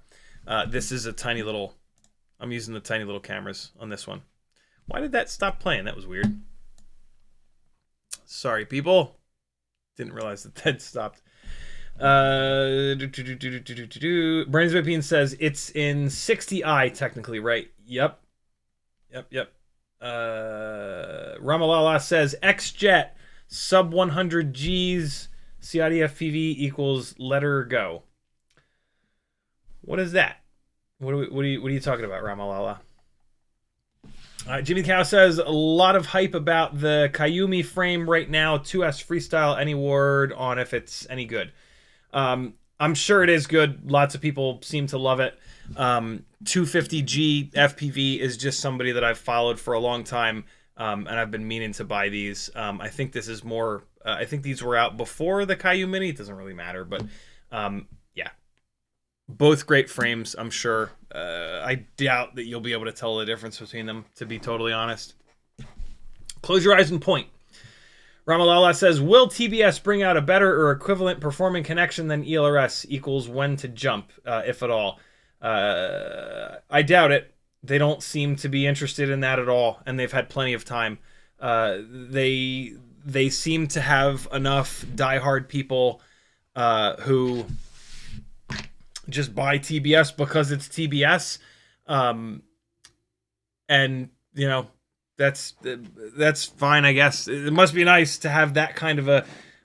This is a tiny little, I'm using the tiny little cameras on this one. Why did that stop playing? That was weird. Sorry, people. Didn't realize that stopped. Brandon's Vapine says it's in 60i technically, right? Yep. Ramalala says XJet sub 100 G's CiottiFPV equals let her go. What is that? What are you talking about, Ramalala? Jimmy Cow says, a lot of hype about the Kayumi frame right now. 2S Freestyle, any word on if it's any good? I'm sure it is good. Lots of people seem to love it. 250G FPV is just somebody that I've followed for a long time, and I've been meaning to buy these. I think this is more I think these were out before the Caillou Mini. It doesn't really matter, but yeah, both great frames, I'm sure. I doubt that you'll be able to tell the difference between them, to be totally honest. Close your eyes and point. Ramalala says, will TBS bring out a better or equivalent performing connection than ELRS equals when to jump, if at all? I doubt it. They don't seem to be interested in that at all, and they've had plenty of time. They seem to have enough diehard people who just buy TBS because it's TBS, and you know, that's fine, I guess. It must be nice to have that kind of a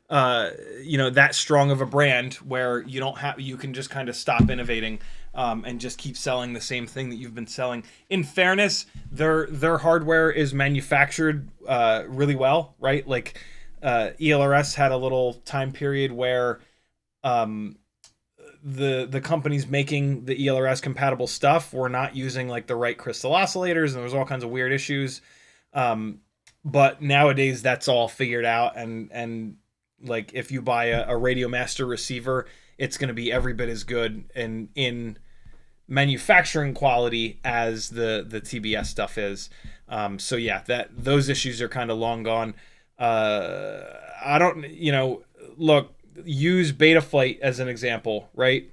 that strong of a brand where you can just kind of stop innovating and just keep selling the same thing that you've been selling. In fairness, their hardware is manufactured really well, right? Like ELRS had a little time period where the companies making the ELRS compatible stuff were not using like the right crystal oscillators, and there was all kinds of weird issues. But nowadays that's all figured out, and like if you buy a Radio Master receiver, it's going to be every bit as good in manufacturing quality as the TBS stuff is. So yeah, those issues are kind of long gone. I don't, look, use Betaflight as an example, right?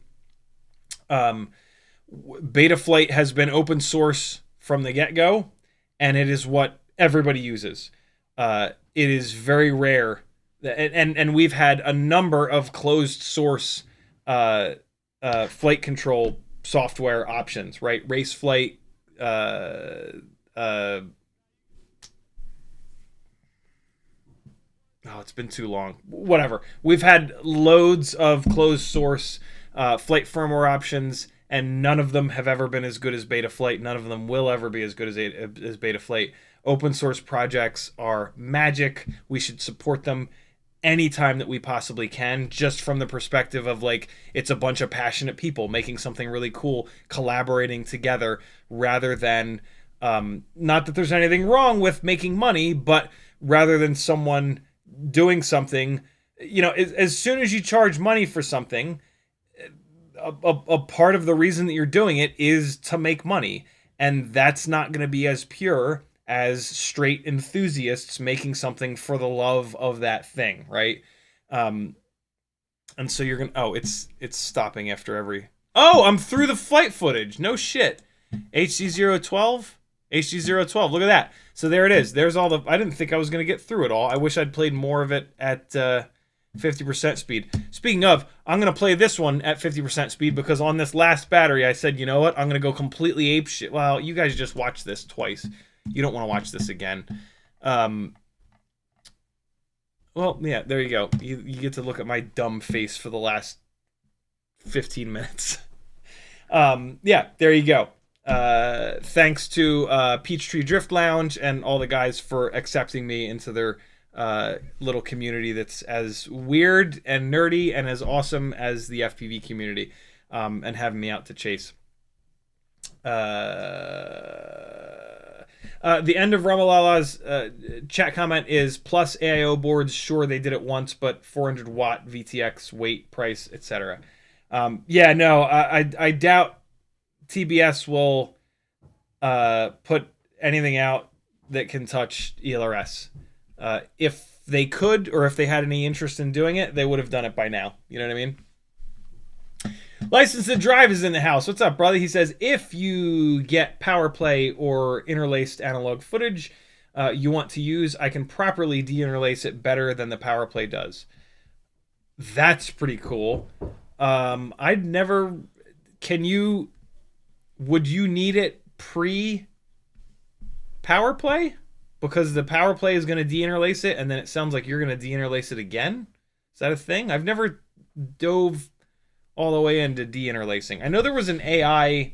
Betaflight has been open source from the get-go, and it is what everybody uses. It is very rare, and we've had a number of closed source flight control software options, right? Raceflight, it's been too long. Whatever. We've had loads of closed source flight firmware options, and none of them have ever been as good as Betaflight. None of them will ever be as good as Betaflight. Open source projects are magic. We should support them anytime that we possibly can, just from the perspective of like, it's a bunch of passionate people making something really cool, collaborating together, rather than not that there's anything wrong with making money, but rather than someone doing something, as soon as you charge money for something, a part of the reason that you're doing it is to make money, and that's not going to be as pure as straight enthusiasts making something for the love of that thing, right? And so you're gonna, it's stopping after every, I'm through the flight footage, no shit. HDZero 12, look at that. So there it is. There's all the, I didn't think I was going to get through it all. I wish I'd played more of it at 50% speed. Speaking of, I'm going to play this one at 50% speed because on this last battery, I said, you know what? I'm going to go completely apeshit. Well, you guys just watched this twice. You don't want to watch this again. Well, yeah, there you go. You get to look at my dumb face for the last 15 minutes. Yeah, there you go. Thanks to Peachtree Drift Lounge and all the guys for accepting me into their little community that's as weird and nerdy and as awesome as the FPV community, and having me out to chase. The end of Ramalala's chat comment is plus AIO boards. Sure, they did it once, but 400 watt VTX weight, price, etc. Yeah, no, I doubt TBS will put anything out that can touch ELRS. If they could, or if they had any interest in doing it, they would have done it by now. You know what I mean? License to Drive is in the house. What's up, brother? He says, if you get power play or interlaced analog footage you want to use, I can properly de-interlace it better than the power play does. That's pretty cool. I'd never... Would you need it pre-power play? Because the power play is going to de-interlace it, and then it sounds like you're going to de-interlace it again? Is that a thing? I've never dove all the way into de-interlacing. I know there was an AI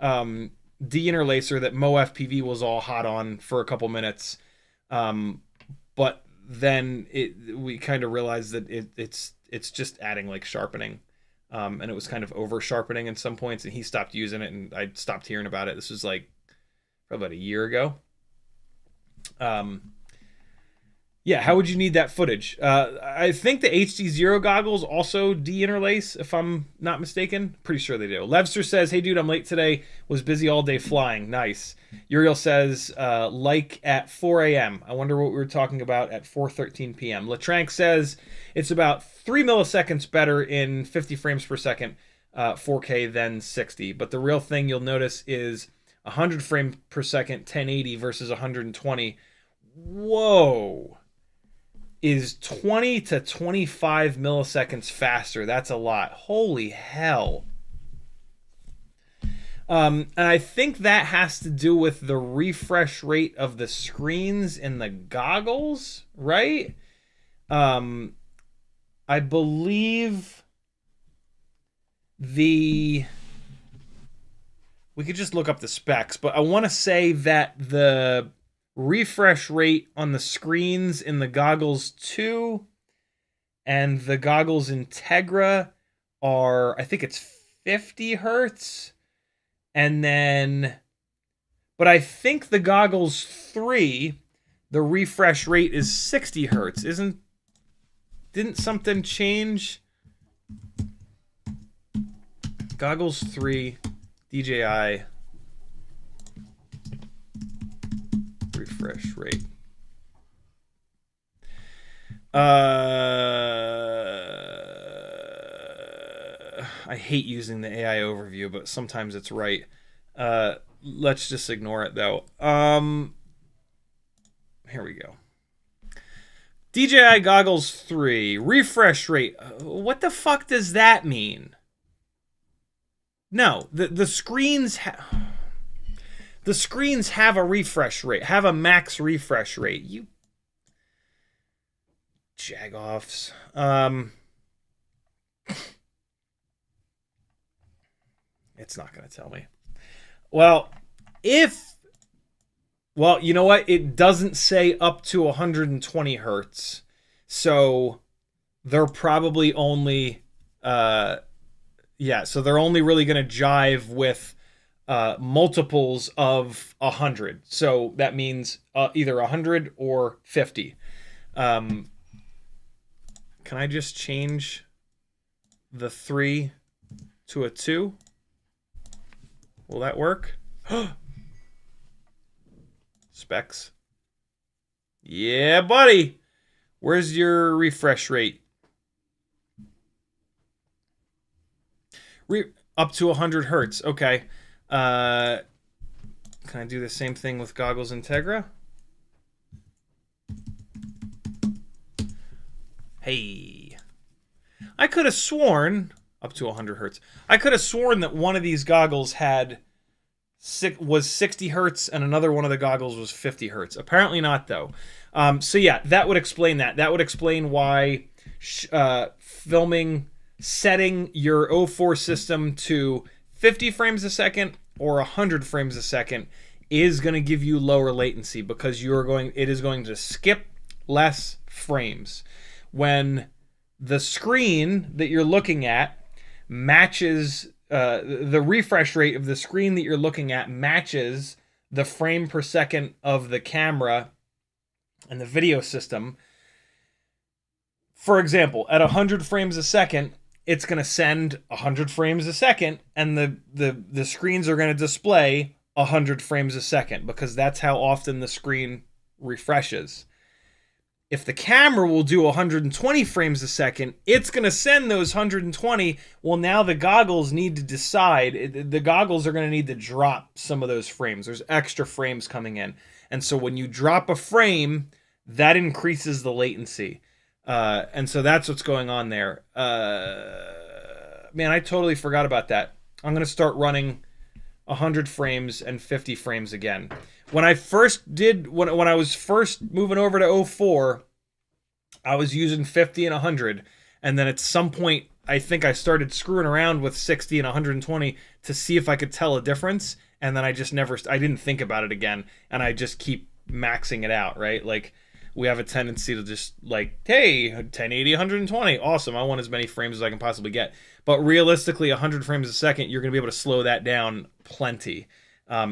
de-interlacer that MoFPV was all hot on for a couple minutes, but then we kind of realized that it's just adding like sharpening, and it was kind of over sharpening in some points, and he stopped using it, and I stopped hearing about it. This was like probably about a year ago. Yeah, how would you need that footage? I think the HDZero goggles also de-interlace, if I'm not mistaken. Pretty sure they do. Levster says, hey dude, I'm late today. Was busy all day flying. Nice. Uriel says, like at 4 a.m. I wonder what we were talking about at 4:13 p.m. Latrank says, it's about 3 milliseconds better in 50 frames per second 4K than 60. But the real thing you'll notice is 100 frames per second 1080 versus 120. Whoa. Is 20 to 25 milliseconds faster. That's a lot. Holy hell. And I think that has to do with the refresh rate of the screens in the goggles, right? I believe we could just look up the specs, but I want to say that the refresh rate on the screens in the goggles 2 and the goggles Integra are, I think it's 50 hertz. And then, but I think the goggles 3, the refresh rate is 60 hertz. Didn't something change? Goggles 3, DJI. Refresh rate. I hate using the AI overview, but sometimes it's right. Let's just ignore it though. Here we go. DJI Goggles 3 refresh rate. What the fuck does that mean? No, the screens the screens have a refresh rate, have a max refresh rate. You jagoffs. It's not going to tell me. Well, you know what? It doesn't say up to 120 hertz. So they're probably only, so they're only really going to jive with multiples of 100. So that means either 100 or 50. Can I just change the 3 to a 2? Will that work? Specs. Yeah, buddy. Where's your refresh rate? Up to 100 hertz. Okay. Can I do the same thing with goggles Integra? Hey. I could have sworn, up to 100 hertz, I could have sworn that one of these goggles was 60 hertz and another one of the goggles was 50 hertz. Apparently not, though. So yeah, that would explain that. That would explain why setting your O4 system to 50 frames a second or 100 frames a second is going to give you lower latency, because it is going to skip less frames. When the screen that you're looking at matches, the refresh rate of the screen that you're looking at matches the frame per second of the camera and the video system. For example, at 100 frames a second, it's going to send 100 frames a second, and the screens are going to display 100 frames a second, because that's how often the screen refreshes. If the camera will do 120 frames a second, it's going to send those 120. Well, now the goggles need to decide. The goggles are going to need to drop some of those frames. There's extra frames coming in. And so when you drop a frame, that increases the latency. And so that's what's going on there. Man, I totally forgot about that. I'm going to start running 100 frames and 50 frames again. When I was first moving over to O4, I was using 50 and 100. And then at some point, I think I started screwing around with 60 and 120 to see if I could tell a difference. And then I didn't think about it again. And I just keep maxing it out, right? Like, we have a tendency to just like, hey, 1080, 120, awesome. I want as many frames as I can possibly get. But realistically, 100 frames a second, you're going to be able to slow that down plenty.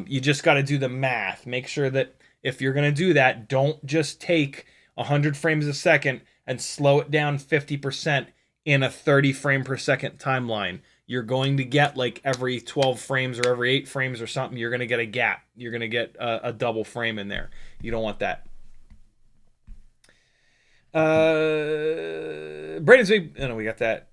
You just got to do the math. Make sure that if you're going to do that, don't just take 100 frames a second and slow it down 50% in a 30 frame per second timeline, you're going to get like every 12 frames or every 8 frames or something, you're going to get a gap. You're going to get a double frame in there. You don't want that. Brandon's big. Oh, no, we got that.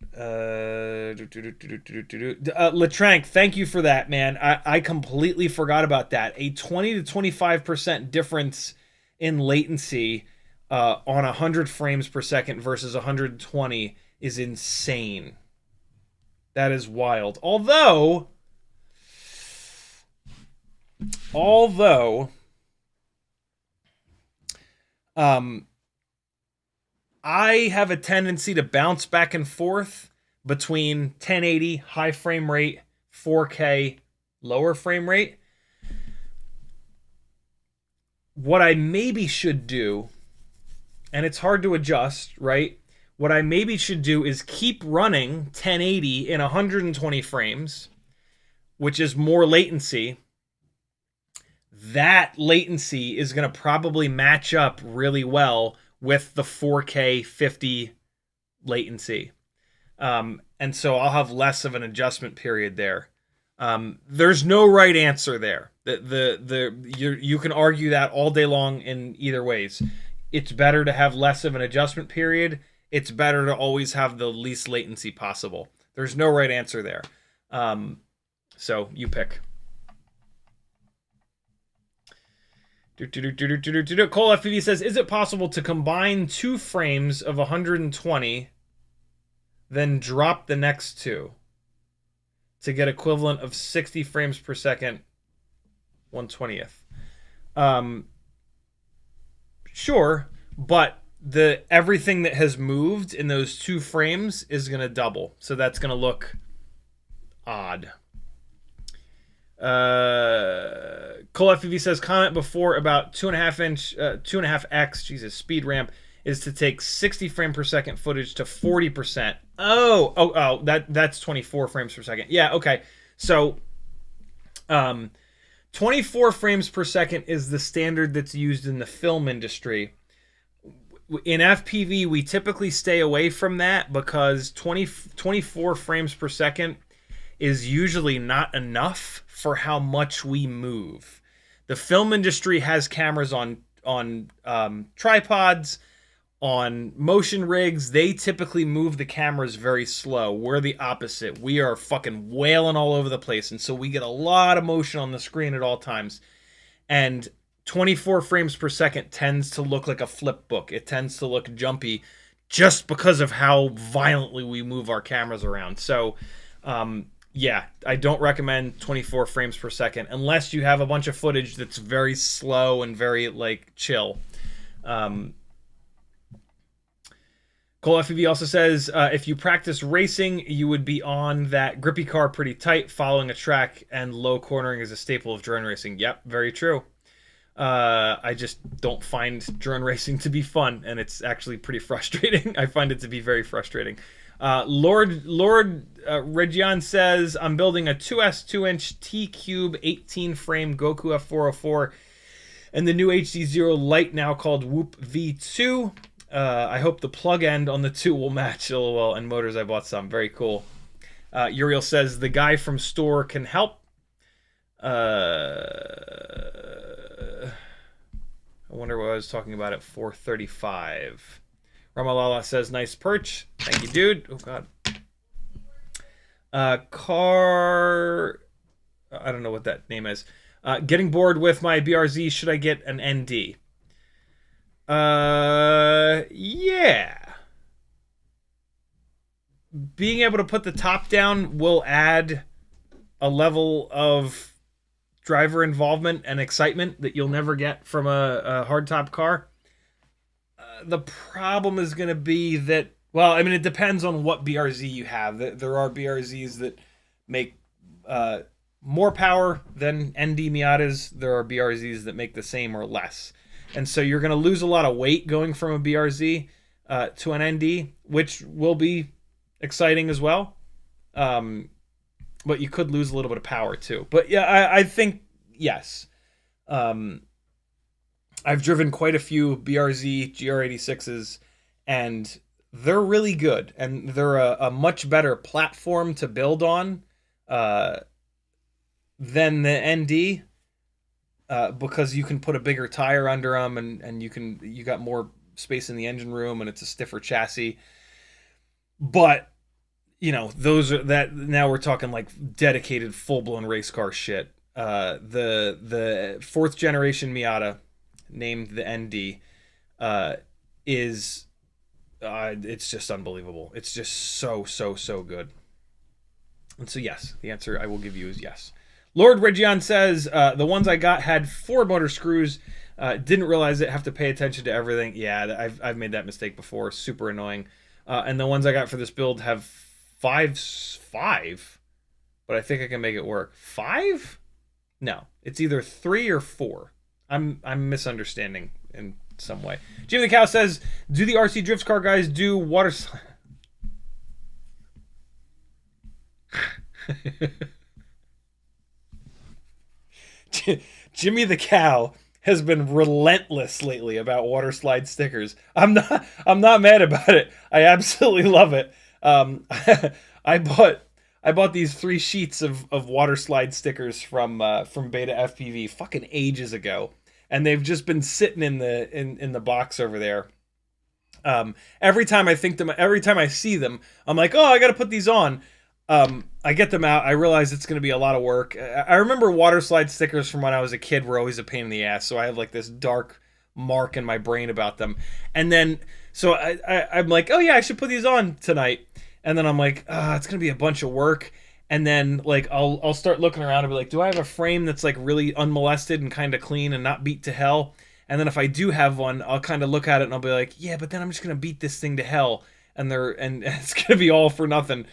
Latrank, thank you for that, man. I completely forgot about that. A 20 to 25% difference in latency on 100 frames per second versus 120 is insane. That is wild. Although I have a tendency to bounce back and forth between 1080 high frame rate, 4K lower frame rate. What I maybe should do, and it's hard to adjust, right? What I maybe should do is keep running 1080 in 120 frames, which is more latency. That latency is going to probably match up really well with the 4K 50 latency. And so I'll have less of an adjustment period there. There's no right answer there. You can argue that all day long in either ways. It's better to have less of an adjustment period. It's better to always have the least latency possible. There's no right answer there. So you pick. Cole FPV says, is it possible to combine 2 frames of 120, then drop the next 2 to get equivalent of 60 frames per second, 1/20th? Sure, but everything that has moved in those 2 frames is going to double, so that's going to look odd. Cole FPV says, comment before about 2.5x, Jesus, speed ramp is to take 60 frame per second footage to 40%. That's 24 frames per second. Yeah, okay. So 24 frames per second is the standard that's used in the film industry. In FPV, we typically stay away from that because 24 frames per second is usually not enough for how much we move. The film industry has cameras on tripods, on motion rigs. They typically move the cameras very slow. We're the opposite. We are fucking wailing all over the place, and so we get a lot of motion on the screen at all times. And 24 frames per second tends to look like a flip book. It tends to look jumpy just because of how violently we move our cameras around. So, yeah, I don't recommend 24 frames per second unless you have a bunch of footage that's very slow and very, like, chill. Cole FPV also says, if you practice racing, you would be on that grippy car pretty tight. Following a track and low cornering is a staple of drone racing. Yep, very true. I just don't find drone racing to be fun, and it's actually pretty frustrating. I find it to be very frustrating. Lord Region says, I'm building a 2S 2-inch T-Cube 18-frame Goku F404 and the new HDZero light now called Whoop V2. I hope the plug end on the 2 will match. LOL. And motors, I bought some. Very cool. Uriel says, the guy from store can help. I wonder what I was talking about at 4:35. Ramalala says, nice perch. Thank you, dude. Oh, God. Car... I don't know what that name is. Getting bored with my BRZ. Should I get an ND? Yeah. Being able to put the top down will add a level of driver involvement and excitement that you'll never get from a hardtop car. The problem is going to be that, well, I mean, it depends on what BRZ you have. There are BRZs that make more power than ND Miatas. There are BRZs that make the same or less. And so you're going to lose a lot of weight going from a BRZ to an ND, which will be exciting as well. But you could lose a little bit of power too. But yeah, I think, yes. I've driven quite a few BRZ GR86s, and they're really good, and they're a much better platform to build on than the ND, because you can put a bigger tire under them, and you got more space in the engine room, and it's a stiffer chassis. But those are that. Now we're talking like dedicated, full blown race car shit. The 4th generation Miata, named the ND, is it's just unbelievable. It's just so good. And so yes, the answer I will give you is yes. Lord Region says the ones I got had 4 motor screws. Didn't realize it. Have to pay attention to everything. Yeah, I've made that mistake before. Super annoying. And the ones I got for this build have 5, but I think I can make it work. 5? No, it's either 3 or 4. I'm misunderstanding in some way. Jimmy the Cow says, do the RC Drifts car guys do water slide? Jimmy the Cow has been relentless lately about water slide stickers. I'm not mad about it. I absolutely love it. I bought these 3 sheets of water slide stickers from Beta FPV fucking ages ago, and they've just been sitting in the box over there. Every time I see them, I'm like, oh, I got to put these on. I get them out. I realize it's going to be a lot of work. I remember water slide stickers from when I was a kid were always a pain in the ass. So I have like this dark mark in my brain about them. And then, so I'm like, oh yeah, I should put these on tonight. And then I'm like, it's going to be a bunch of work. And then like, I'll start looking around and be like, do I have a frame that's like really unmolested and kind of clean and not beat to hell? And then if I do have one, I'll kind of look at it and I'll be like, yeah, but then I'm just going to beat this thing to hell. And it's going to be all for nothing.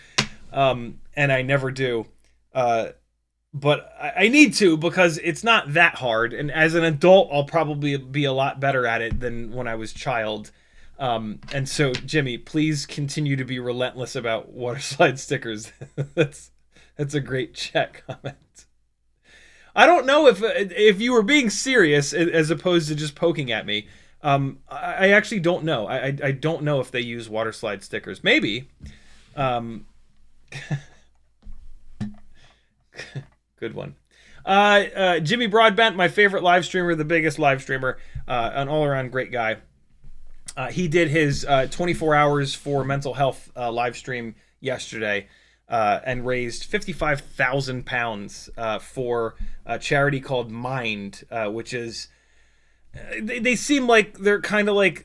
And I never do. But I need to, because it's not that hard. And as an adult, I'll probably be a lot better at it than when I was a child. And so, Jimmy, please continue to be relentless about water slide stickers. That's a great chat comment. I don't know if you were being serious as opposed to just poking at me. I actually don't know. I don't know if they use water slide stickers. Maybe. Good one. Jimmy Broadbent, my favorite live streamer, the biggest live streamer, an all-around great guy. He did his 24 hours for mental health live stream yesterday, and raised 55,000 pounds for a charity called Mind, which is they seem like they're kind of like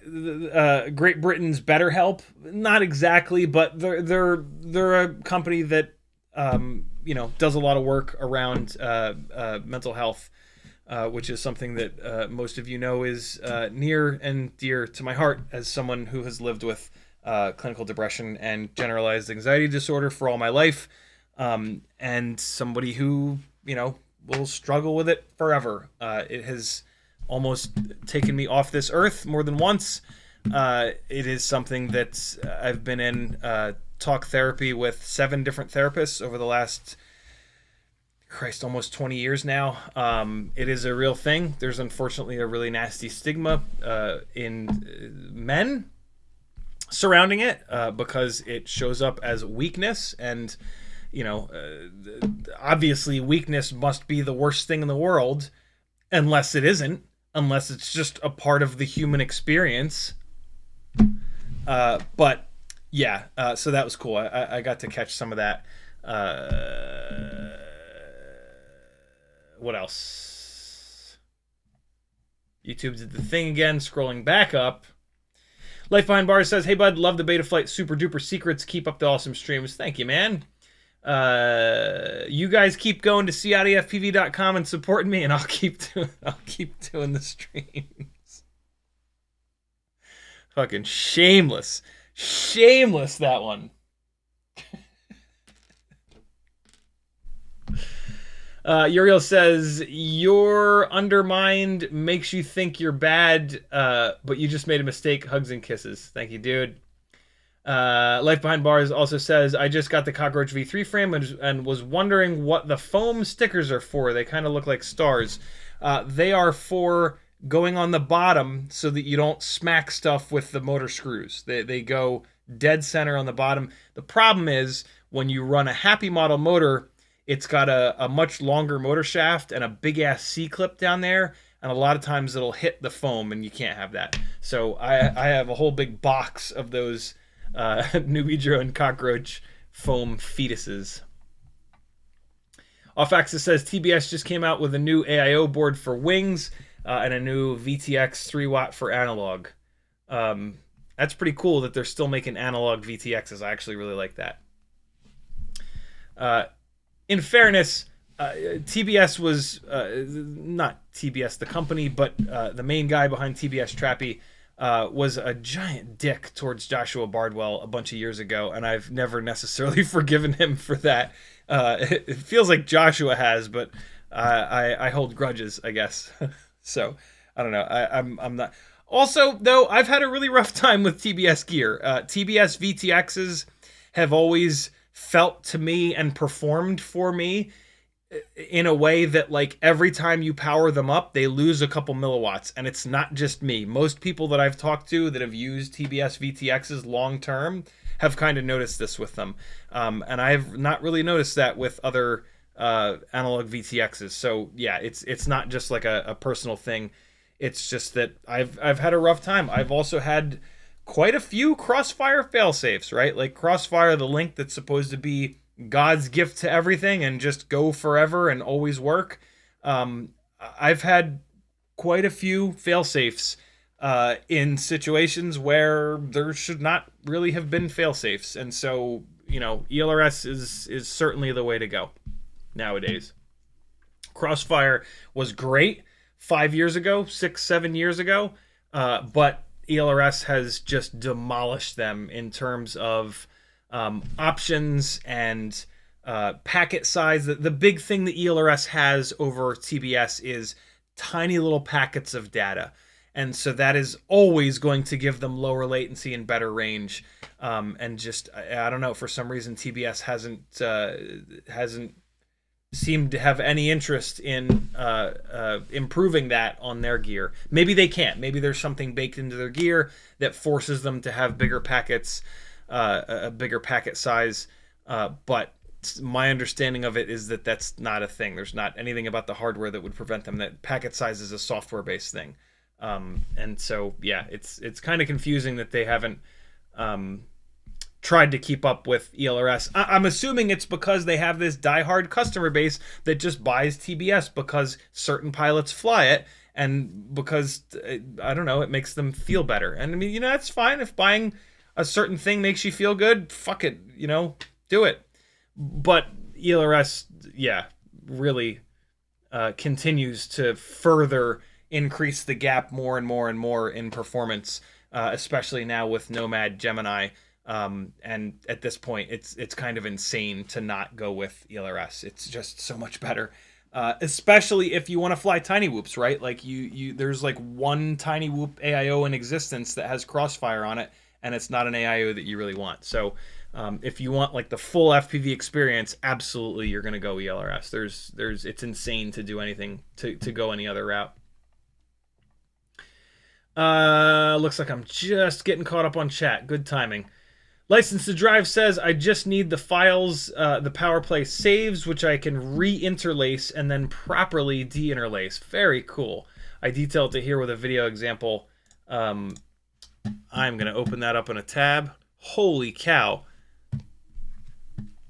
Great Britain's BetterHelp. Not exactly, but they're a company that does a lot of work around mental health, which is something that most of you know is near and dear to my heart as someone who has lived with clinical depression and generalized anxiety disorder for all my life, and somebody who will struggle with it forever. It has almost taken me off this earth more than once. It is something that I've been in talk therapy with 7 different therapists over the last, almost 20 years now. It is a real thing. There's unfortunately a really nasty stigma in men surrounding it, because it shows up as weakness, and obviously weakness must be the worst thing in the world, unless it isn't, unless it's just a part of the human experience. But yeah, so that was cool. I got to catch some of that. What else? YouTube did the thing again, scrolling back up. Life Behind Bars says, hey bud, love the beta flight super duper secrets. Keep up the awesome streams. Thank you, man. You guys keep going to CiottiFPV.com and supporting me, and I'll keep doing the streams. Fucking shameless. Shameless, that one. Uriel says, your undermined makes you think you're bad, but you just made a mistake. Hugs and kisses. Thank you, dude. Life Behind Bars also says, I just got the Cockroach V3 frame and was wondering what the foam stickers are for. They kind of look like stars. They are for going on the bottom so that you don't smack stuff with the motor screws. They go dead center on the bottom. The problem is when you run a happy model motor, it's got a much longer motor shaft and a big ass C-clip down there, and a lot of times it'll hit the foam, and you can't have that. So I have a whole big box of those Nubidro and Cockroach foam fetuses. Off-Axis says TBS just came out with a new AIO board for wings and a new VTX 3-watt for analog. That's pretty cool that they're still making analog VTXs. I actually really like that. In fairness, TBS was not TBS the company, but the main guy behind TBS Trappy was a giant dick towards Joshua Bardwell a bunch of years ago, and I've never necessarily forgiven him for that. It feels like Joshua has, but I hold grudges, I guess. So I don't know. I'm not. Also, though, I've had a really rough time with TBS gear. TBS VTXs have always felt to me and performed for me in a way that, like, every time you power them up, they lose a couple milliwatts. And it's not just me. Most people that I've talked to that have used TBS VTXs long term have kind of noticed this with them. And I've not really noticed that with other analog VTXs. So yeah, it's not just like a personal thing. It's just that I've had a rough time. I've also had quite a few Crossfire failsafes, right? Like Crossfire, the link that's supposed to be God's gift to everything and just go forever and always work. I've had quite a few failsafes in situations where there should not really have been failsafes. And so, you know, ELRS is certainly the way to go nowadays. Crossfire was great 5 years ago, 6-7 years ago, but ELRS has just demolished them in terms of options and packet size. The big thing that ELRS has over TBS is tiny little packets of data. And so that is always going to give them lower latency and better range. And just, I don't know, for some reason TBS hasn't seemed to have any interest in improving that on their gear. Maybe they can't. Maybe there's something baked into their gear that forces them to have bigger packets, a bigger packet size. But my understanding of it is that that's not a thing. There's not anything about the hardware that would prevent them. That packet size is a software-based thing. And so, yeah, it's kind of confusing that they haven't tried to keep up with ELRS. I'm assuming it's because they have this diehard customer base that just buys TBS because certain pilots fly it, and because, I don't know, it makes them feel better. And I mean, you know, that's fine. If buying a certain thing makes you feel good, fuck it, you know, do it. But ELRS, yeah, really continues to further increase the gap more and more and more in performance, especially now with Nomad Gemini. And at this point, it's kind of insane to not go with ELRS. It's just so much better, especially if you want to fly tiny whoops, right? Like there's like one tiny whoop AIO in existence that has Crossfire on it, and it's not an AIO that you really want. So if you want like the full FPV experience, absolutely you're going to go ELRS. It's insane to do anything to go any other route. Looks like I'm just getting caught up on chat. Good timing. License to Drive says, I just need the files the PowerPlay saves, which I can re-interlace and then properly de-interlace. Very cool. I detailed it here with a video example. I'm going to open that up in a tab. Holy cow.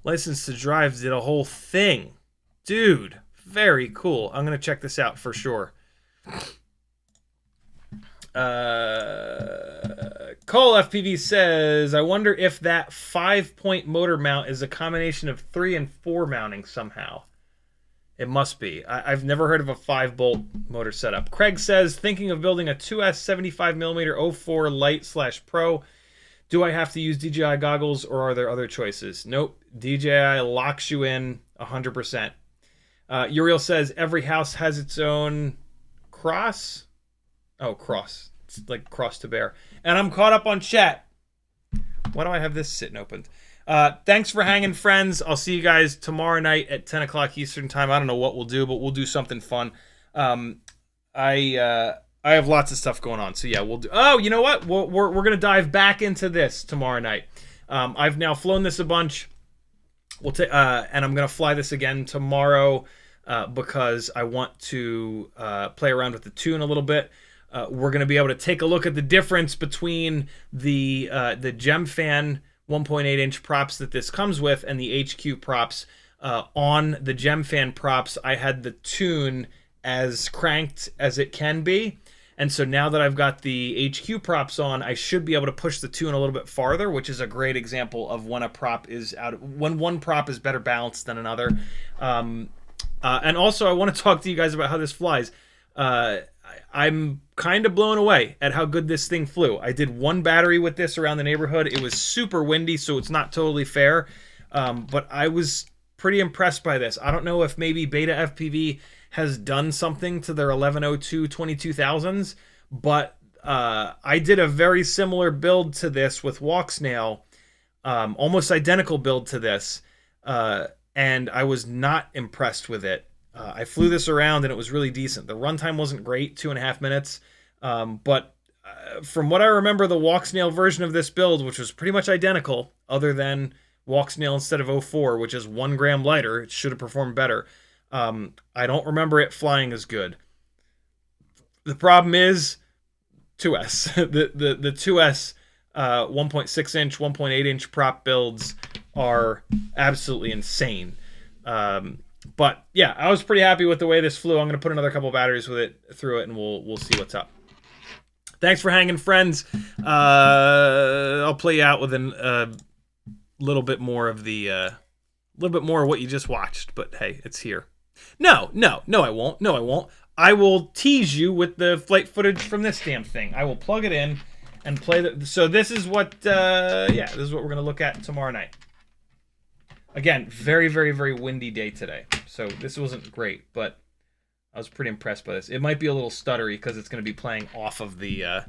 License to Drive did a whole thing. Dude, very cool. I'm going to check this out for sure. Cole FPV says, I wonder if that 5-point motor mount is a combination of 3 and 4 mounting somehow. It must be. I've never heard of a 5-bolt motor setup. Craig says, thinking of building a 2S 75mm O4 Lite/Pro. Do I have to use DJI goggles or are there other choices? Nope. DJI locks you in 100%. Uriel says, every house has its own cross. Oh, cross. It's like cross to bear. And I'm caught up on chat. Why do I have this sitting open? Thanks for hanging, friends. I'll see you guys tomorrow night at 10 o'clock Eastern time. I don't know what we'll do, but we'll do something fun. I I have lots of stuff going on. So yeah, we'll do. Oh, you know what? We're gonna dive back into this tomorrow night. I've now flown this a bunch. And I'm gonna fly this again tomorrow because I want to play around with the tune a little bit. We're gonna be able to take a look at the difference between the GemFan 1.8-inch props that this comes with and the HQ props. On the GemFan props, I had the tune as cranked as it can be. And so now that I've got the HQ props on, I should be able to push the tune a little bit farther, which is a great example of when a prop is when one prop is better balanced than another. And also, I want to talk to you guys about how this flies. I'm kind of blown away at how good this thing flew. I did one battery with this around the neighborhood. It was super windy, so it's not totally fair. But I was pretty impressed by this. I don't know if maybe Beta FPV has done something to their 1102 22,000s, but I did a very similar build to this with Walk Snail, almost identical build to this, and I was not impressed with it. I flew this around and it was really decent. The runtime wasn't great, 2.5 minutes, but from what I remember, the Walk Snail version of this build, which was pretty much identical, other than Walk Snail instead of O4, which is 1 gram lighter, it should have performed better. I don't remember it flying as good. The problem is 2S. the 2S 1.6-inch, 1.8-inch prop builds are absolutely insane. But yeah, I was pretty happy with the way this flew. I'm going to put another couple batteries through it, and we'll see what's up. Thanks for hanging, friends. I'll play you out with a little bit more of what you just watched. But hey, it's here. No, I won't. No, I won't. I will tease you with the flight footage from this damn thing. I will plug it in and play so this is what this is what we're gonna look at tomorrow night. Again, very, very, very windy day today, so this wasn't great, but I was pretty impressed by this. It might be a little stuttery because it's gonna be playing off of the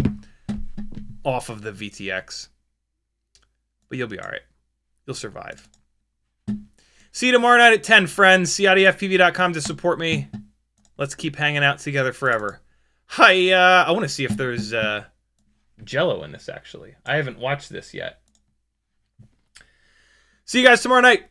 VTX, but you'll be all right. You'll survive. See you tomorrow night at 10, friends. CiottiFPV.com to support me. Let's keep hanging out together forever. I want to see if there's Jello in this, actually. I haven't watched this yet. See you guys tomorrow night.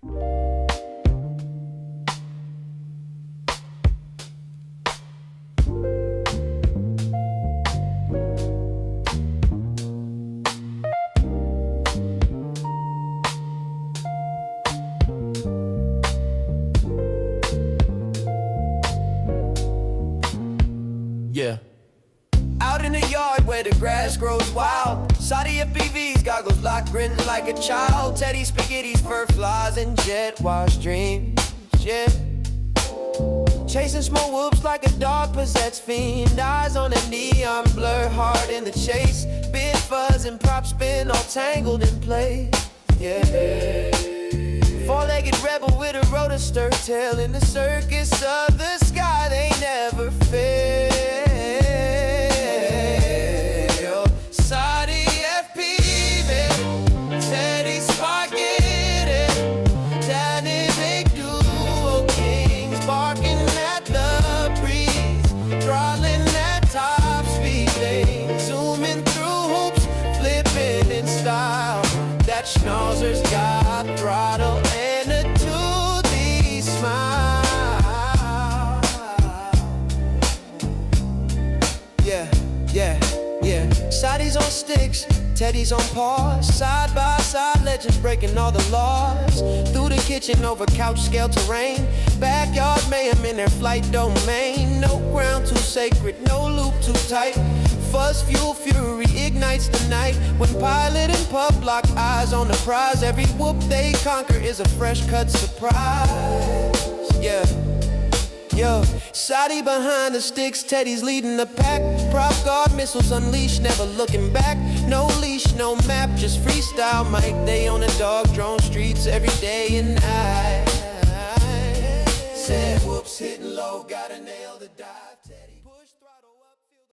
Yeah. Out in the yard where the grass grows wild, CiottiFPV's goggles locked, grinning like a child. Teddy Spaghetti's fur flies and jet wash dreams. Yeah. Chasing small whoops like a dog possessed fiend. Eyes on a neon blur, hard in the chase. Big fuzz and prop spin all tangled in place. Yeah. Four-legged rebel with a rotor stir tail in the circus of the sky. They never fail. CiottiFPV, Teddy Spaghetti, dynamic duo kings, barking at the breeze, throttling at top speed, they zooming through hoops, flipping in style. That schnauzer's got throttle and a toothy smile. Yeah. Ciotti's on sticks, Teddy's on paws. Side by side, legends breaking all the laws. Through the kitchen, over couch scale terrain. Backyard mayhem in their flight domain. No ground too sacred, no loop too tight. Fuzz, fuel, fury ignites the night. When pilot and pup lock eyes on the prize, every whoop they conquer is a fresh cut surprise. Yeah. Yo, Ciotti behind the sticks, Teddy's leading the pack. Prop guard missiles unleashed, never looking back. No leash, no map, just freestyle mic. They on the dog drone streets every day and night. Said whoops, hitting low, gotta nail the